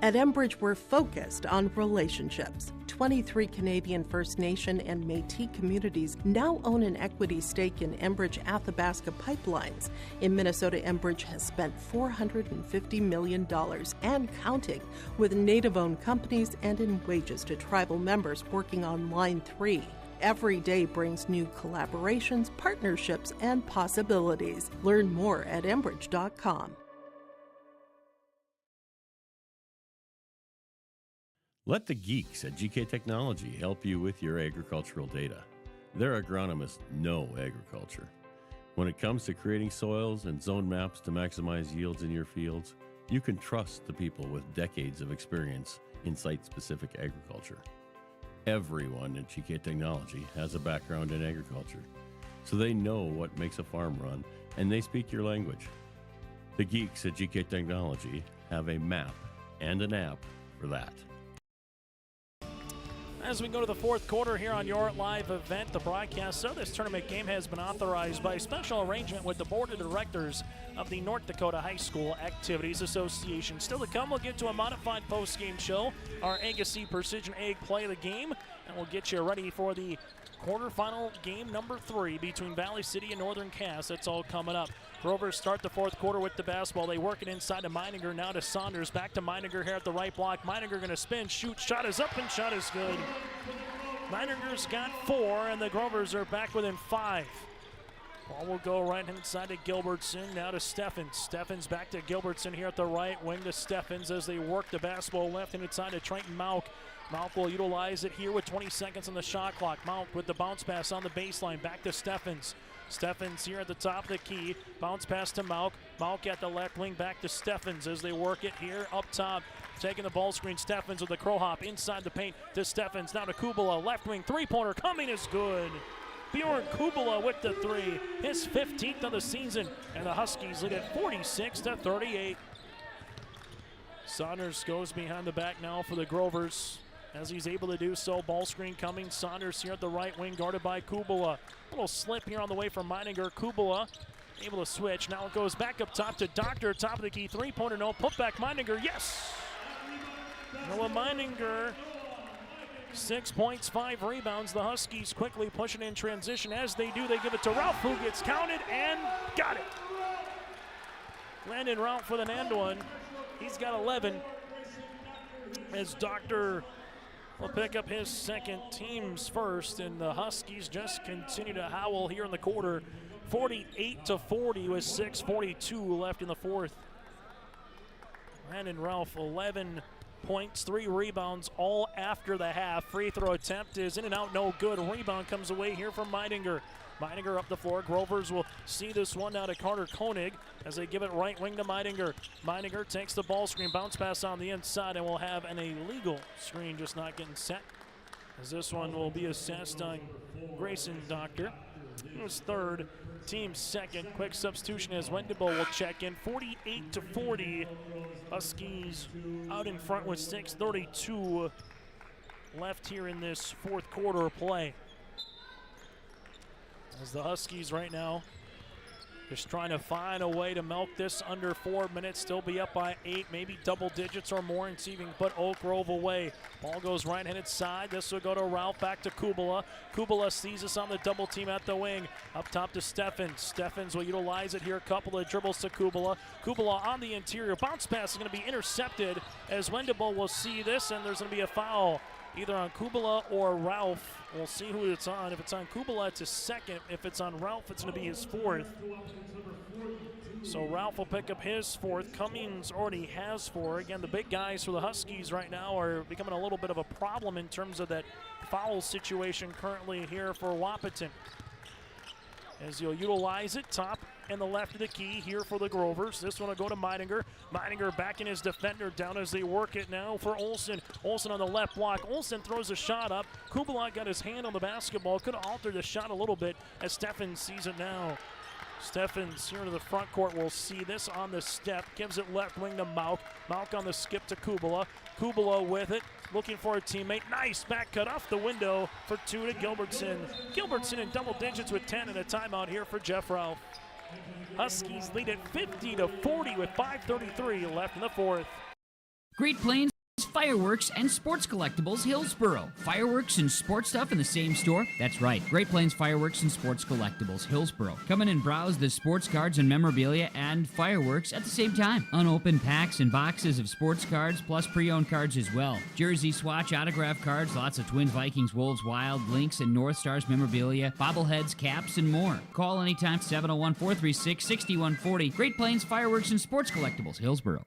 At Enbridge, we're focused on relationships. 23 Canadian First Nation and Métis communities now own an equity stake in Enbridge Athabasca Pipelines. In Minnesota, Enbridge has spent $450 million and counting with Native-owned companies and in wages to tribal members working on Line 3. Every day brings new collaborations, partnerships, and possibilities. Learn more at Enbridge.com. Let the geeks at GK Technology help you with your agricultural data. Their agronomists know agriculture. When it comes to creating soils and zone maps to maximize yields in your fields, you can trust the people with decades of experience in site-specific agriculture. Everyone at GK Technology has a background in agriculture, so they know what makes a farm run, and they speak your language. The geeks at GK Technology have a map and an app for that. As we go to the fourth quarter here on your live event, the broadcast of this tournament game has been authorized by a special arrangement with the Board of Directors of the North Dakota High School Activities Association. Still to come, we'll get to a modified post-game show, our Agassi Precision Egg Play of the Game, and we'll get you ready for the quarterfinal game number 3 between Valley City and Northern Cass. That's all coming up. Grovers start the fourth quarter with the basketball. They work it inside to Meininger, now to Saunders. Back to Meininger here at the right block. Meininger going to spin, shoot, shot is up, and shot is good. Meininger's got 4, and the Grovers are back within 5. Ball will go right inside to Gilbertson, now to Steffens. Steffens back to Gilbertson here at the right wing to Steffens as they work the basketball left and inside to Trenton Mauk. Mauk will utilize it here with 20 seconds on the shot clock. Mauk with the bounce pass on the baseline, back to Steffens. Steffens here at the top of the key. Bounce pass to Mauk. Mauk at the left wing, back to Steffens as they work it here up top. Taking the ball screen, Steffens with the crow hop inside the paint to Steffens. Now to Kubala, left wing three-pointer coming is good. Bjorn Kubala with the 3, his 15th of the season, and the Huskies lead at 46-38. Saunders goes behind the back now for the Grovers as he's able to do so. Ball screen coming. Saunders here at the right wing, guarded by Kubala. Little slip here on the way from Meininger. Kubala able to switch. Now it goes back up top to Doctor. Top of the key, three-pointer, no. Put back Meininger, yes! Noah Meininger, 6 points, 5 rebounds. The Huskies quickly pushing in transition. As they do, they give it to Ralph, who gets counted and got it. Landon Ralph with an and one. He's got 11. As Doctor will pick up his second, team's first, and the Huskies just continue to howl here in the quarter. 48-40 with 6:42 left in the fourth. Landon Ralph, 11 points, 3 rebounds, all after the half. Free throw attempt is in and out, no good. Rebound comes away here from Meininger. Meininger up the floor. Grovers will see this one now to Carter Koenig as they give it right wing to Meininger. Meininger takes the ball screen, bounce pass on the inside, and will have an illegal screen just not getting set. As this one will be assessed on Grayson Doctor. It was third, team second. Quick substitution as Wendebo will check in. 48-40. Huskies out in front with 6:32 left here in this fourth quarter of play. As the Huskies right now just trying to find a way to milk this under 4 minutes, still be up by 8, maybe double digits or more, and see if he can put Oak Grove away. Ball goes right-handed side. This will go to Ralph, back to Kubala. Kubala sees us on the double team at the wing. Up top to Steffens. Steffens will utilize it here. A couple of dribbles to Kubala. Kubala on the interior. Bounce pass is going to be intercepted as Wendebo will see this, and there's going to be a foul either on Kubala or Ralph. We'll see who it's on. If it's on Kubala, it's his second. If it's on Ralph, it's going to be his fourth. So Ralph will pick up his fourth. Cummings already has 4. Again, the big guys for the Huskies right now are becoming a little bit of a problem in terms of that foul situation currently here for Wahpeton. As you'll utilize it, top and the left of the key here for the Grovers. This one will go to Meidinger. Meidinger back in his defender down as they work it now for Olsen. Olsen on the left block. Olsen throws a shot up. Kubelak got his hand on the basketball. Could have altered the shot a little bit as Steffen sees it now. Steffens here to the front court. We'll see this on the step. Gives it left wing to Mauk. Mauk on the skip to Kubala. Kubala with it. Looking for a teammate. Nice back cut off the window for 2 to Gilbertson. Gilbertson in double digits with 10 and a timeout here for Jeff Ralph. Huskies lead at 50-40 with 5:33 left in the fourth. Great Plains Fireworks and Sports Collectibles Hillsboro. Fireworks and sports stuff in the same store? That's right. Great Plains Fireworks and Sports Collectibles Hillsboro. Come in and browse the sports cards and memorabilia and fireworks at the same time. Unopened packs and boxes of sports cards plus pre-owned cards as well. Jersey swatch autograph cards, lots of Twins, Vikings, Wolves, Wild, Lynx, and North Stars memorabilia, bobbleheads, caps, and more. Call anytime 701-436-6140. Great Plains Fireworks and Sports Collectibles Hillsboro.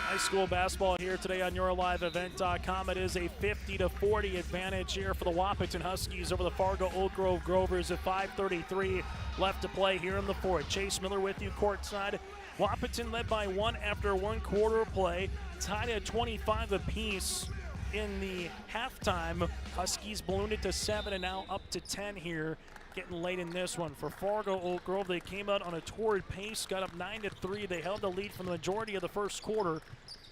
High school basketball here today on YourLiveEvent.com. It is a 50-40 advantage here for the Wahpeton Huskies over the Fargo Oak Grove Grovers at 5:33 left to play here in the fourth. Chase Miller with you courtside. Wahpeton led by 1 after 1 quarter of play, tied at 25 apiece in the halftime. Huskies ballooned it to 7 and now up to 10 here. Getting late in this one. For Fargo Oak Grove, they came out on a torrid pace, got up 9-3. They held the lead for the majority of the first quarter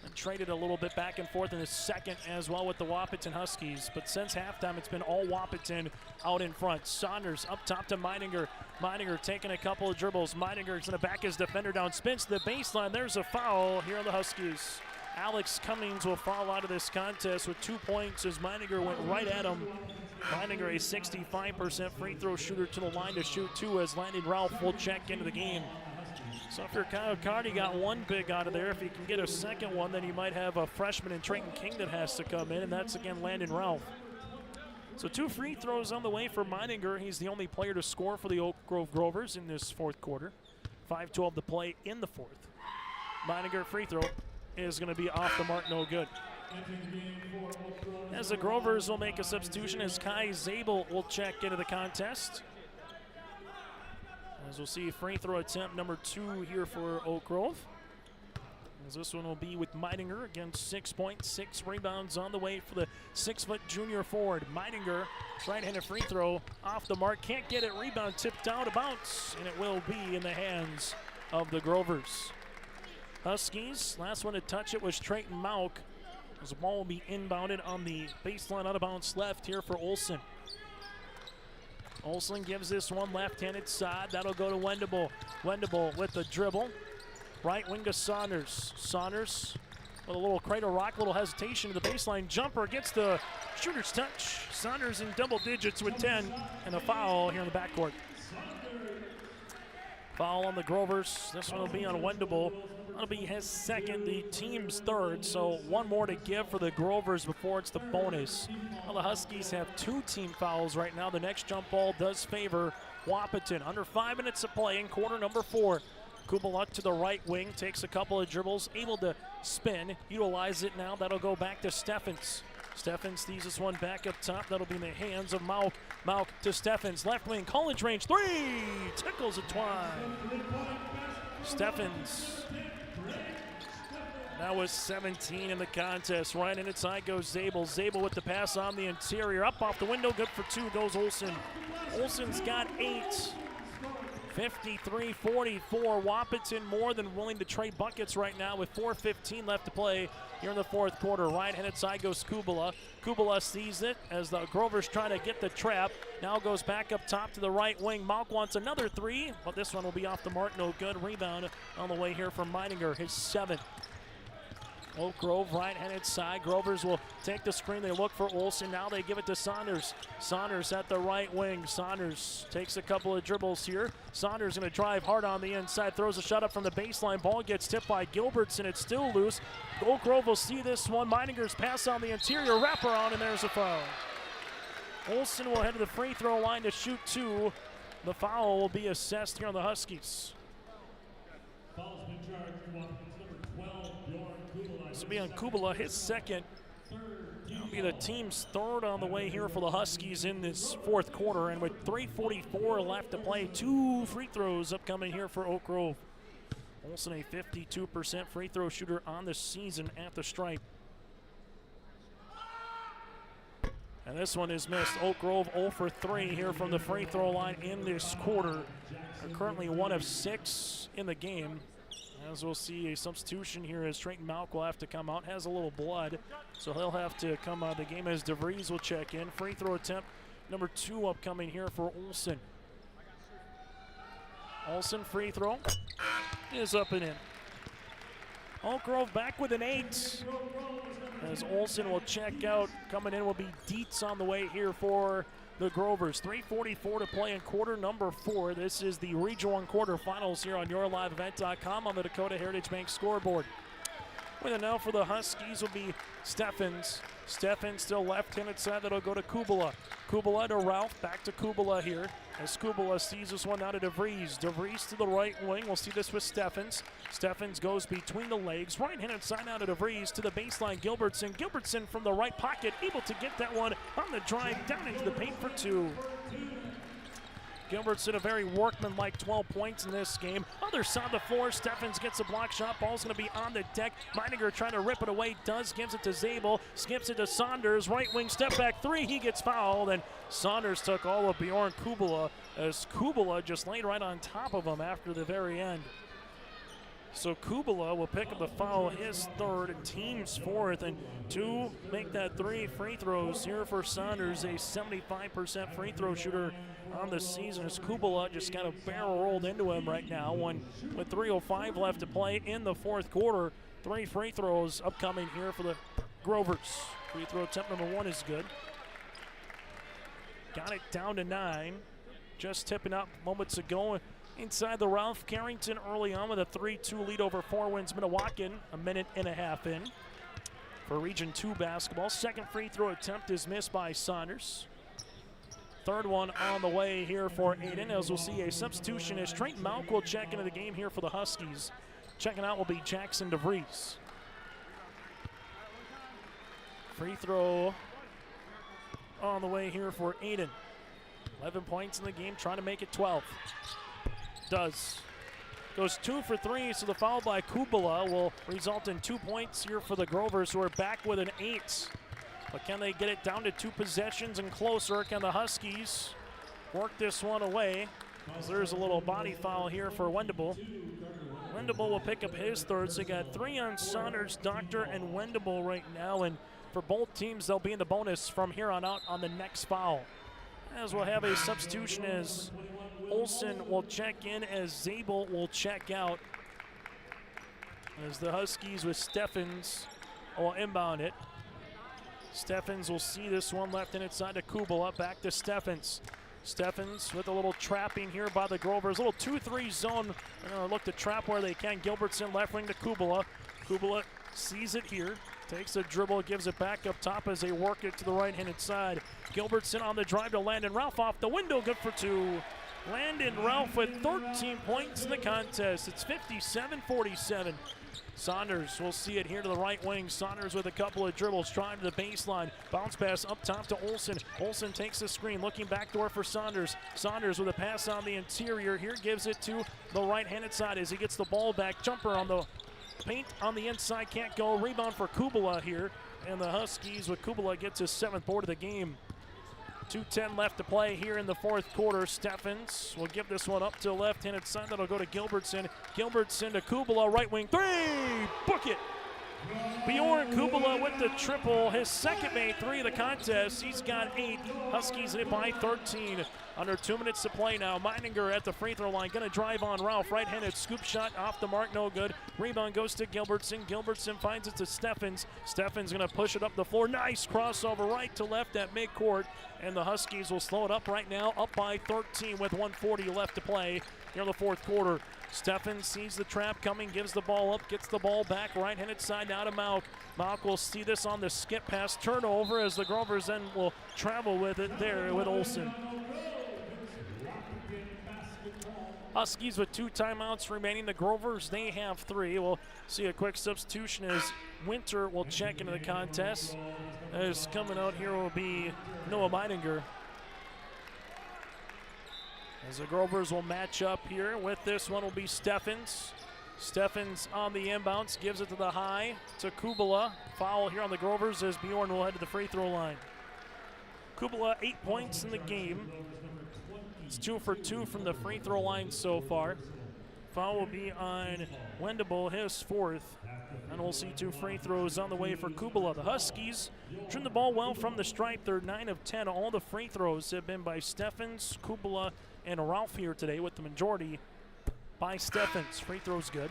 and traded a little bit back and forth in the second as well with the Wahpeton Huskies. But since halftime, it's been all Wahpeton out in front. Saunders up top to Meidinger. Meidinger taking a couple of dribbles. Meininger's going to back his defender down, spins to the baseline. There's a foul here on the Huskies. Alex Cummings will foul out of this contest with 2 points as Meininger went right at him. Meininger, a 65% free throw shooter, to the line to shoot 2 as Landon Ralph will check into the game. So if you're Kyle Carty, got 1 big out of there. If he can get a second one, then you might have a freshman in Trayton King that has to come in, and that's again Landon Ralph. So 2 free throws on the way for Meininger. He's the only player to score for the Oak Grove Grovers in this fourth quarter. 5:12 to play in the fourth. Meininger free throw is going to be off the mark, no good. As the Grovers will make a substitution as Kai Zabel will check into the contest. As we'll see free throw attempt number 2 here for Oak Grove. As this one will be with Meidinger, again 6 points, 6 rebounds on the way for the 6-foot junior forward. Meidinger, right-handed free throw off the mark, can't get it, rebound tipped down to bounce, and it will be in the hands of the Grovers. Huskies, last one to touch it was Trayton Mauk. As the ball will be inbounded on the baseline out of bounds left here for Olsen. Olsen gives this one left-handed side. That'll go to Wendable. Wendable with the dribble. Right wing to Saunders. Saunders with a little cradle rock, little hesitation to the baseline. Jumper gets the shooter's touch. Saunders in double digits with 10 and a foul here in the backcourt. Foul on the Grovers. This one will be on Wendable. That'll be his second, the team's third, so 1 more to give for the Grovers before it's the bonus. Well, the Huskies have 2 team fouls right now. The next jump ball does favor Wahpeton. Under 5 minutes of play in quarter number 4. Kubaluk to the right wing, takes a couple of dribbles, able to spin, utilize it now. That'll go back to Steffens. Steffens sees this one back up top. That'll be in the hands of Mauk. Mauk to Steffens, left wing, college range, 3! Tickles it twine. Steffens. That was 17 in the contest. Right in inside goes Zabel. Zabel with the pass on the interior. Up off the window, good for 2 goes Olsen. Olsen's got 8. 53-44. Wahpeton more than willing to trade buckets right now with 4:15 left to play here in the fourth quarter. Right-handed side goes Kubala. Kubala sees it as the Grovers trying to get the trap. Now goes back up top to the right wing. Mauk wants another 3, but this one will be off the mark. No good. Rebound on the way here from Meininger, his 7th. Oak Grove right-handed side. Grovers will take the screen. They look for Olsen. Now they give it to Saunders. Saunders at the right wing. Saunders takes a couple of dribbles here. Saunders going to drive hard on the inside. Throws a shot up from the baseline. Ball gets tipped by Gilbertson. It's still loose. Oak Grove will see this one. Meininger's pass on the interior. Wraparound, and there's a foul. Olsen will head to the free throw line to shoot 2. The foul will be assessed here on the Huskies. This will be on Kubala, his second. That'll be the team's third on the way here for the Huskies in this fourth quarter. And with 3:44 left to play, 2 free throws upcoming here for Oak Grove. Olsen, a 52% free throw shooter on the season at the stripe. And this one is missed. Oak Grove 0 for 3 here from the free throw line in this quarter. They're currently 1 of 6 in the game. As we'll see a substitution here as Trayton Malk will have to come out. Has a little blood, so he'll have to come out of the game as DeVries will check in. Free throw attempt number 2 upcoming here for Olsen. Olsen free throw is up and in. Oak Grove back with an 8. As Olsen will check out. Coming in will be Dietz on the way here for the Grovers. 3:44 to play in quarter number 4. This is the Region 1 quarterfinals here on YourLiveEvent.com on the Dakota Heritage Bank scoreboard. With it now for the Huskies will be Steffens. Steffens still left-handed side. That'll go to Kubala. Kubala to Ralph. Back to Kubala here. As Kubala sees this one out of DeVries. DeVries to the right wing. We'll see this with Steffens. Steffens goes between the legs. Right-handed side out of DeVries to the baseline. Gilbertson. Gilbertson from the right pocket. Able to get that one on the drive down into the paint for 2. Gilbertson, a very workmanlike 12 points in this game. Other side of the floor, Steffens gets a block shot. Ball's going to be on the deck. Meininger trying to rip it away. Does, gives it to Zabel. Skips it to Saunders. Right wing step back 3. He gets fouled. And Saunders took all of Bjorn Kubala as Kubala just laid right on top of him after the very end. So Kubala will pick up the foul, his third and team's fourth, and to make that 3 free throws here for Saunders, a 75% free throw shooter on the season as Kubala just kind of barrel rolled into him right now. With 3:05 left to play in the fourth quarter, 3 free throws upcoming here for the Grovers. Free throw attempt number 1 is good. Got it down to 9. Just tipping up moments ago. Inside the Ralph Carrington early on with a 3-2 lead over 4 Winds Minnewacan, a minute and a half in. For Region 2 basketball, second free throw attempt is missed by Saunders. Third one on the way here for Aiden, as we'll see a substitution as Trayton Malk will check into the game here for the Huskies. Checking out will be Jackson DeVries. Free throw on the way here for Aiden. 11 points in the game, trying to make it 12. Does. Goes 2 for 3, so the foul by Kubala will result in 2 points here for the Grovers, who are back with an 8. But can they get it down to 2 possessions and closer? Can the Huskies work this one away? As there's a little body foul here for Wendable. Wendable will pick up his third, so you got 3 on Saunders, Doctor, and Wendable right now. And for both teams, they'll be in the bonus from here on out on the next foul. As we'll have a substitution as Olsen will check in, as Zabel will check out. As the Huskies with Steffens will inbound it. Steffens will see this one left in inside to Kubala. Back to Steffens. Steffens with a little trapping here by the Grovers. A little 2-3 zone. They're going to look to trap where they can. Gilbertson left wing to Kubala. Kubala sees it here. Takes a dribble, gives it back up top as they work it to the right-handed side. Gilbertson on the drive to Landon Ralph off the window, good for 2. Landon Ralph with 13 points in the contest. It's 57-47. Saunders will see it here to the right wing. Saunders with a couple of dribbles, trying to the baseline. Bounce pass up top to Olsen. Olsen takes the screen, looking backdoor for Saunders. Saunders with a pass on the interior here, gives it to the right-handed side as he gets the ball back. Jumper on the paint on the inside, can't go. Rebound for Kubala here. And the Huskies with Kubala gets his 7th board of the game. 2:10 left to play here in the fourth quarter. Steffens will give this one up to the left-handed side. That'll go to Gilbertson. Gilbertson to Kubala, right wing 3. Book it. Bjorn Kubala with the triple. His second made 3 of the contest. He's got 8. Huskies hit by 13. Under 2 minutes to play now. Meininger at the free throw line. Going to drive on Ralph. Right-handed scoop shot off the mark. No good. Rebound goes to Gilbertson. Gilbertson finds it to Steffens. Steffens going to push it up the floor. Nice crossover right to left at midcourt. And the Huskies will slow it up right now. Up by 13 with 1:40 left to play here in the fourth quarter. Steffens sees the trap coming, gives the ball up, gets the ball back, right-handed side now to Malk. Malk will see this on the skip pass turnover as the Grovers then will travel with it there with Olsen. Huskies with 2 timeouts remaining. The Grovers, they have 3. We'll see a quick substitution as Winter will check into the contest. As coming out here will be Noah Meidinger. As the Grovers will match up here with this one will be Steffens. Steffens on the inbounds, gives it to the high to Kubala. Foul here on the Grovers as Bjorn will head to the free throw line. Kubala 8 points in the game. He's 2 for 2 from the free throw line so far. Foul will be on Wendable, his 4th. And we'll see 2 free throws on the way for Kubala. The Huskies trim the ball well from the stripe. They're 9 of 10. All the free throws have been by Steffens, Kubala, and Ralph here today, with the majority by Steffens. Free throws good.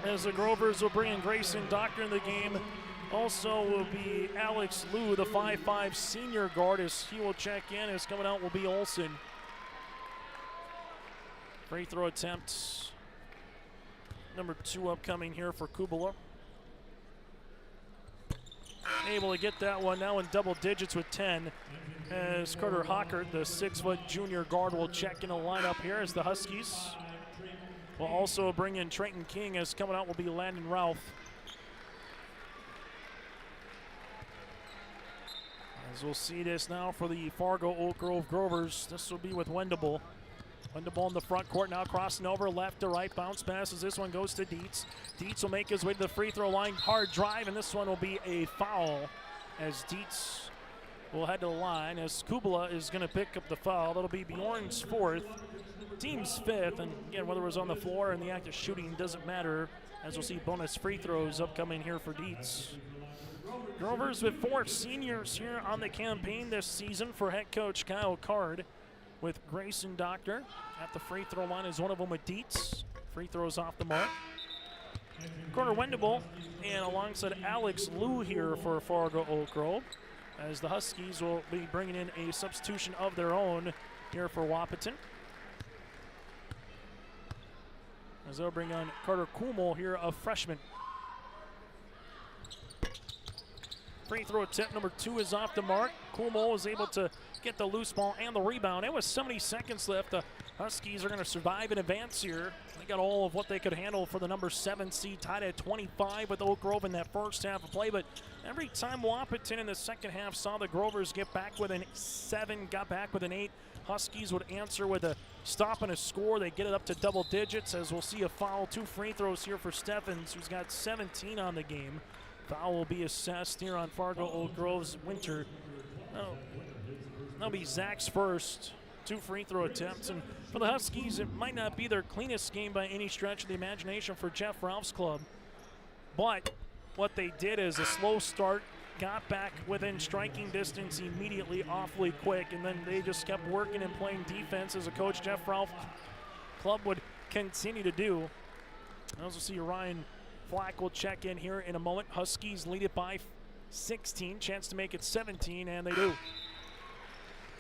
As the Grovers will bring in Grayson Doctor in the game. Also will be Alex Liu, the 5'5 senior guard, as he will check in. As coming out will be Olsen. Free throw attempt number 2 upcoming here for Kubala. Able to get that one now in double digits with 10. As Carter Hockert, the 6-foot junior guard, will check in the lineup here as the Huskies will also bring in Trenton King. As coming out will be Landon Ralph. As we'll see this now for the Fargo Oak Grove Grovers. This will be with Wendable. Wendable in the front court now, crossing over left to right. Bounce passes. This one goes to Dietz. Dietz will make his way to the free throw line. Hard drive, and this one will be a foul as Dietz will head to the line as Kubala is going to pick up the foul. That'll be Bjorn's 4th, team's 5th. And again, whether it was on the floor or in the act of shooting doesn't matter, as we'll see bonus free throws upcoming here for Dietz. Grovers with 4 seniors here on the campaign this season for head coach Kyle Card, with Grayson Doctor at the free throw line is one of them with Dietz. Free throws off the mark. Carter Wendable and alongside Alex Liu here for Fargo Oak Grove, as the Huskies will be bringing in a substitution of their own here for Wahpeton. As they'll bring on Carter Kumel here, a freshman. Free throw attempt number 2 is off the mark. Kumel was able to get the loose ball and the rebound. It was 70 seconds left. The Huskies are going to survive and advance here. They got all of what they could handle for the number 7 seed, tied at 25 with Oak Grove in that first half of play. But every time Wahpeton in the second half saw the Grovers get back with an 7, got back with an 8, Huskies would answer with a stop and a score. They get it up to double digits, as we'll see a foul. 2 free throws here for Steffens, who's got 17 on the game. Foul will be assessed here on Fargo Oak Grove's Winter. That'll be Zach's first. 2 free throw attempts. And for the Huskies, it might not be their cleanest game by any stretch of the imagination for Jeff Ralph's club. But what they did is a slow start, got back within striking distance immediately, awfully quick, and then they just kept working and playing defense as a coach Jeff Ralph club would continue to do. I also see Ryan Flack will check in here in a moment. Huskies lead it by 16, chance to make it 17, and they do.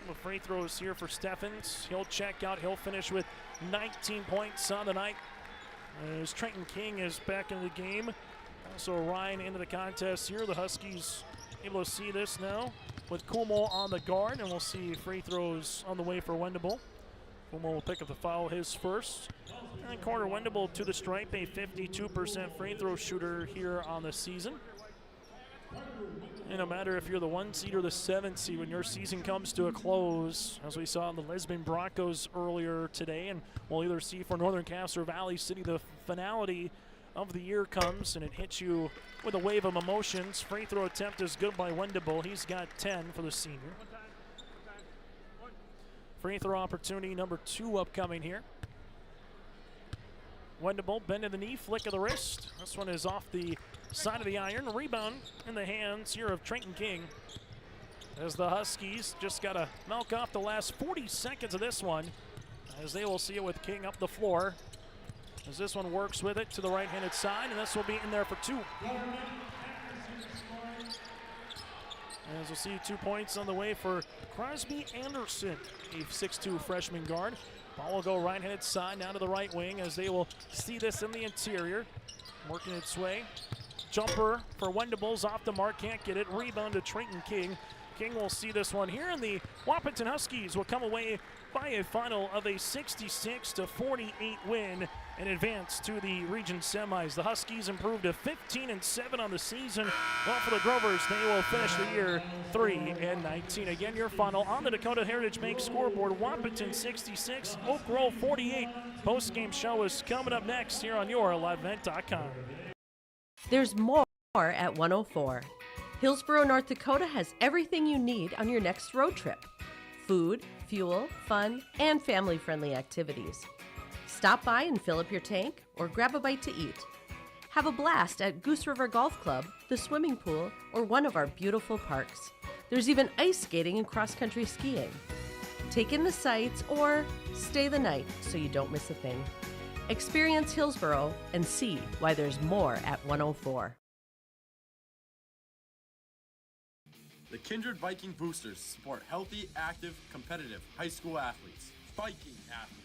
The free throws here for Steffens. He'll check out. He'll finish with 19 points on the night. As Trenton King is back in the game. Also Ryan into the contest here. The Huskies able to see this now with Kumel on the guard, and we'll see free throws on the way for Wendable. Kumel will pick up the foul, his first. And Carter Wendable to the stripe, a 52% free throw shooter here on the season. And no matter if you're the 1 seed or the 7 seed, when your season comes to a close, as we saw in the Lisbon Broncos earlier today, and we'll either see for Northern Cass or Valley City, the finality of the year comes and it hits you with a wave of emotions. Free throw attempt is good by Wendable. He's got 10 for the senior. Free throw opportunity number 2 upcoming here. Wendable, bend of the knee, flick of the wrist. This one is off the side of the iron. Rebound in the hands here of Trenton King, as the Huskies just got to milk off the last 40 seconds of this one, as they will see it with King up the floor, as this one works with it to the right-handed side, and this will be in there for 2. As we'll see 2 points on the way for Crosby Anderson, a 6'2 freshman guard. Ball will go right-handed side now to the right wing, as they will see this in the interior. Working its way. Jumper for Wendable's off the mark, can't get it. Rebound to Trenton King. King will see this one here, and the Wahpeton Huskies will come away by a final of a 66-48 win and advance to the region semis. The Huskies improved to 15-7 on the season, while for the Grovers, they will finish the year 3-19. Again, your final on the Dakota Heritage Bank scoreboard: Wahpeton 66, Oak Grove 48. Post-game show is coming up next here on your LiveEvent.com. There's more at 104. Hillsboro, North Dakota has everything you need on your next road trip: food, fuel, fun, and family-friendly activities. Stop by and fill up your tank or grab a bite to eat. Have a blast at Goose River Golf Club, the swimming pool, or one of our beautiful parks. There's even ice skating and cross-country skiing. Take in the sights or stay the night so you don't miss a thing. Experience Hillsboro and see why there's more at 104. The Kindred Viking Boosters support healthy, active, competitive high school athletes. Viking athletes.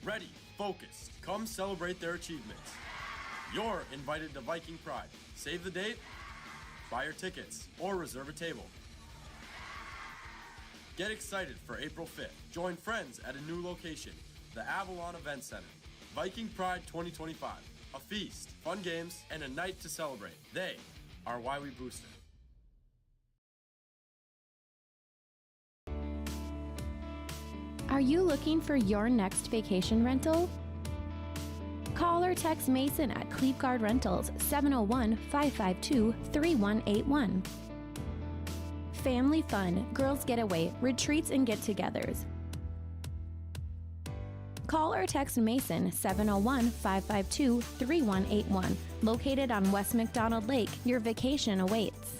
Ready, focused, come celebrate their achievements. You're invited to Viking Pride. Save the date, buy your tickets, or reserve a table. Get excited for April 5th. Join friends at a new location, the Avalon Event Center. Viking Pride 2025. A feast, fun games, and a night to celebrate. They are why we booster. Are you looking for your next vacation rental? Call or text Mason at Cleveguard Rentals 701-552-3181. Family fun, girls getaway, retreats and get-togethers. Call or text Mason 701-552-3181. Located on West McDonald Lake, your vacation awaits.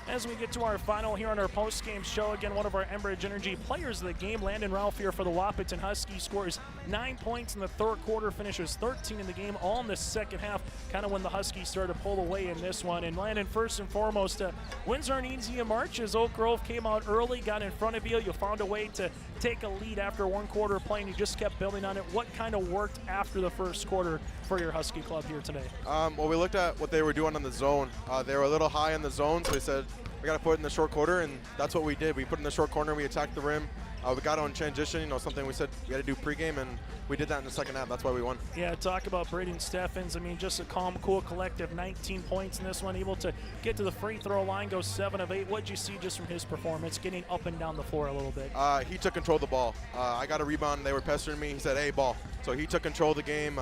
As we get to our final here on our post-game show, again, one of our Enbridge Energy players of the game, Landon Ralph here for the Wahpeton Huskies, scores 9 points in the third quarter, finishes 13 in the game, all in the second half, kind of when the Huskies started to pull away in this one. And Landon, first and foremost, wins aren't easy in March, as Oak Grove came out early, got in front of you. You found a way to take a lead after one quarter of playing. You just kept building on it. What kind of worked after the first quarter for your Husky club here today? Well, we looked at what they were doing on the zone. They were a little high in the zone, so we said, we got to put it in the short quarter, and that's what we did. We put it in the short corner, we attacked the rim. We got on transition, something we said we got to do pregame, and we did that in the second half. That's why we won. Yeah, talk about Braden Steffens. I mean, just a calm, cool, collective, 19 points in this one, able to get to the free throw line, go 7 of 8. What'd you see just from his performance, getting up and down the floor a little bit? He took control of the ball. I got a rebound. They were pestering me. He said, hey, ball. So he took control of the game.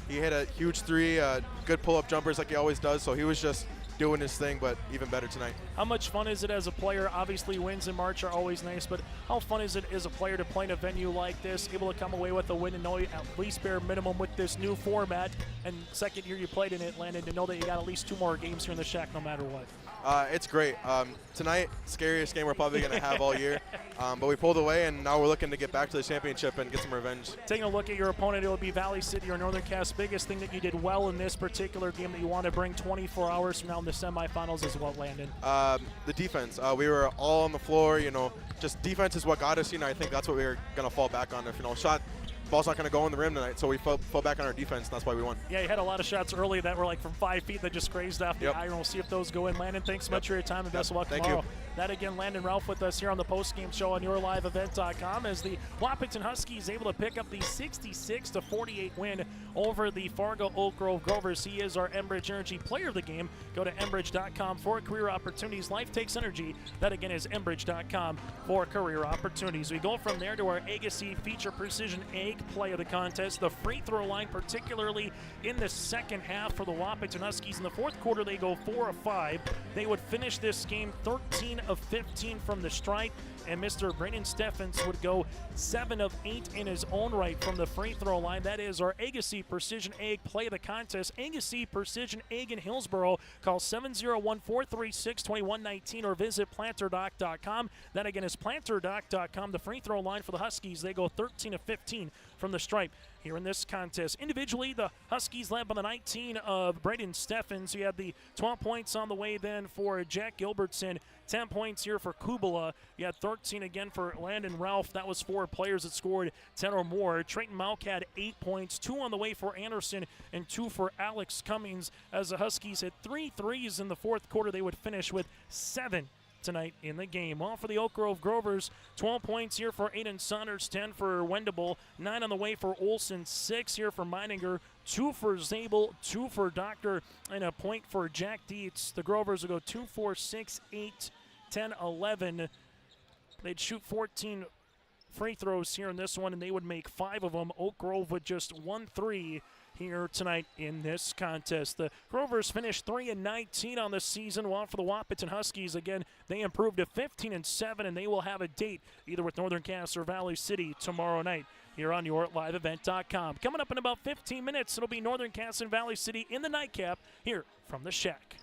He hit a huge three, good pull-up jumpers like he always does. So he was just doing his thing, but even better tonight. How much fun is it as a player? Obviously, wins in March are always nice, but how fun is it as a player to play in a venue like this, able to come away with a win and know at least bare minimum with this new format, and second year you played in it, Landon, to know that you got at least 2 more games here in the Shack no matter what? It's great. Tonight, scariest game we're probably going to have all year, but we pulled away, and now we're looking to get back to the championship and get some revenge. Taking a look at your opponent, it will be Valley City or Northern Cass. Biggest thing that you did well in this particular game that you want to bring 24 hours from now in the semifinals is what, Landon? The defense. We were all on the floor, just defense is what got us. I think that's what we were going to fall back on. If, ball's not going to go in the rim tonight, so we fell back on our defense, and that's why we won. Yeah, you had a lot of shots early that were like from 5 feet that just grazed off the iron. We'll see if those go in. Landon, thanks so much for your time, and best of luck tomorrow. That again, Landon Ralph with us here on the post-game show on YourLiveEvent.com as the Wahpeton Huskies able to pick up the 66-48 win over the Fargo Oak Grove Grovers. He is our Enbridge Energy player of the game. Go to Enbridge.com for career opportunities. Life takes energy. That again is Enbridge.com for career opportunities. We go from there to our Agassi Feature Precision Egg play of the contest. The free throw line, particularly in the second half for the Wahpeton Huskies. In the fourth quarter, they go 4 of 5. They would finish this game 13 of 15 from the stripe, and Mr. Braden Steffens would go 7 of 8 in his own right from the free throw line. That is our Agassi Precision Egg play of the contest. Agassi Precision Egg in Hillsboro. Call 701-436-2119 or visit planterdoc.com. That again is planterdoc.com. The free throw line for the Huskies, they go 13 of 15 from the stripe here in this contest. Individually, the Huskies led by the 19 of Braden Steffens. You had the 12 points on the way then for Jack Gilbertson, 10 points here for Kubala. You had 13 again for Landon Ralph. That was 4 players that scored 10 or more. Trayton Malk had 8 points, 2 on the way for Anderson and 2 for Alex Cummings. As the Huskies hit 3 threes in the fourth quarter, they would finish with 7 tonight in the game. Well, for the Oak Grove Grovers, 12 points here for Aiden Saunders, 10 for Wendable, 9 on the way for Olson, 6 here for Meininger, 2 for Zabel, 2 for Doctor, and a point for Jack Dietz. The Grovers will go 2, 4, 6, 8, 10, 11. They'd shoot 14 free throws here in this one, and they would make 5 of them. Oak Grove with just 1 3 here tonight in this contest. The Grovers finished 3-19 on the season, while for the Wahpeton Huskies, again, they improved to 15-7, and they will have a date either with Northern Cass or Valley City tomorrow night here on your liveevent.com. Coming up in about 15 minutes, it'll be Northern Cass and Valley City in the nightcap here from the Shack.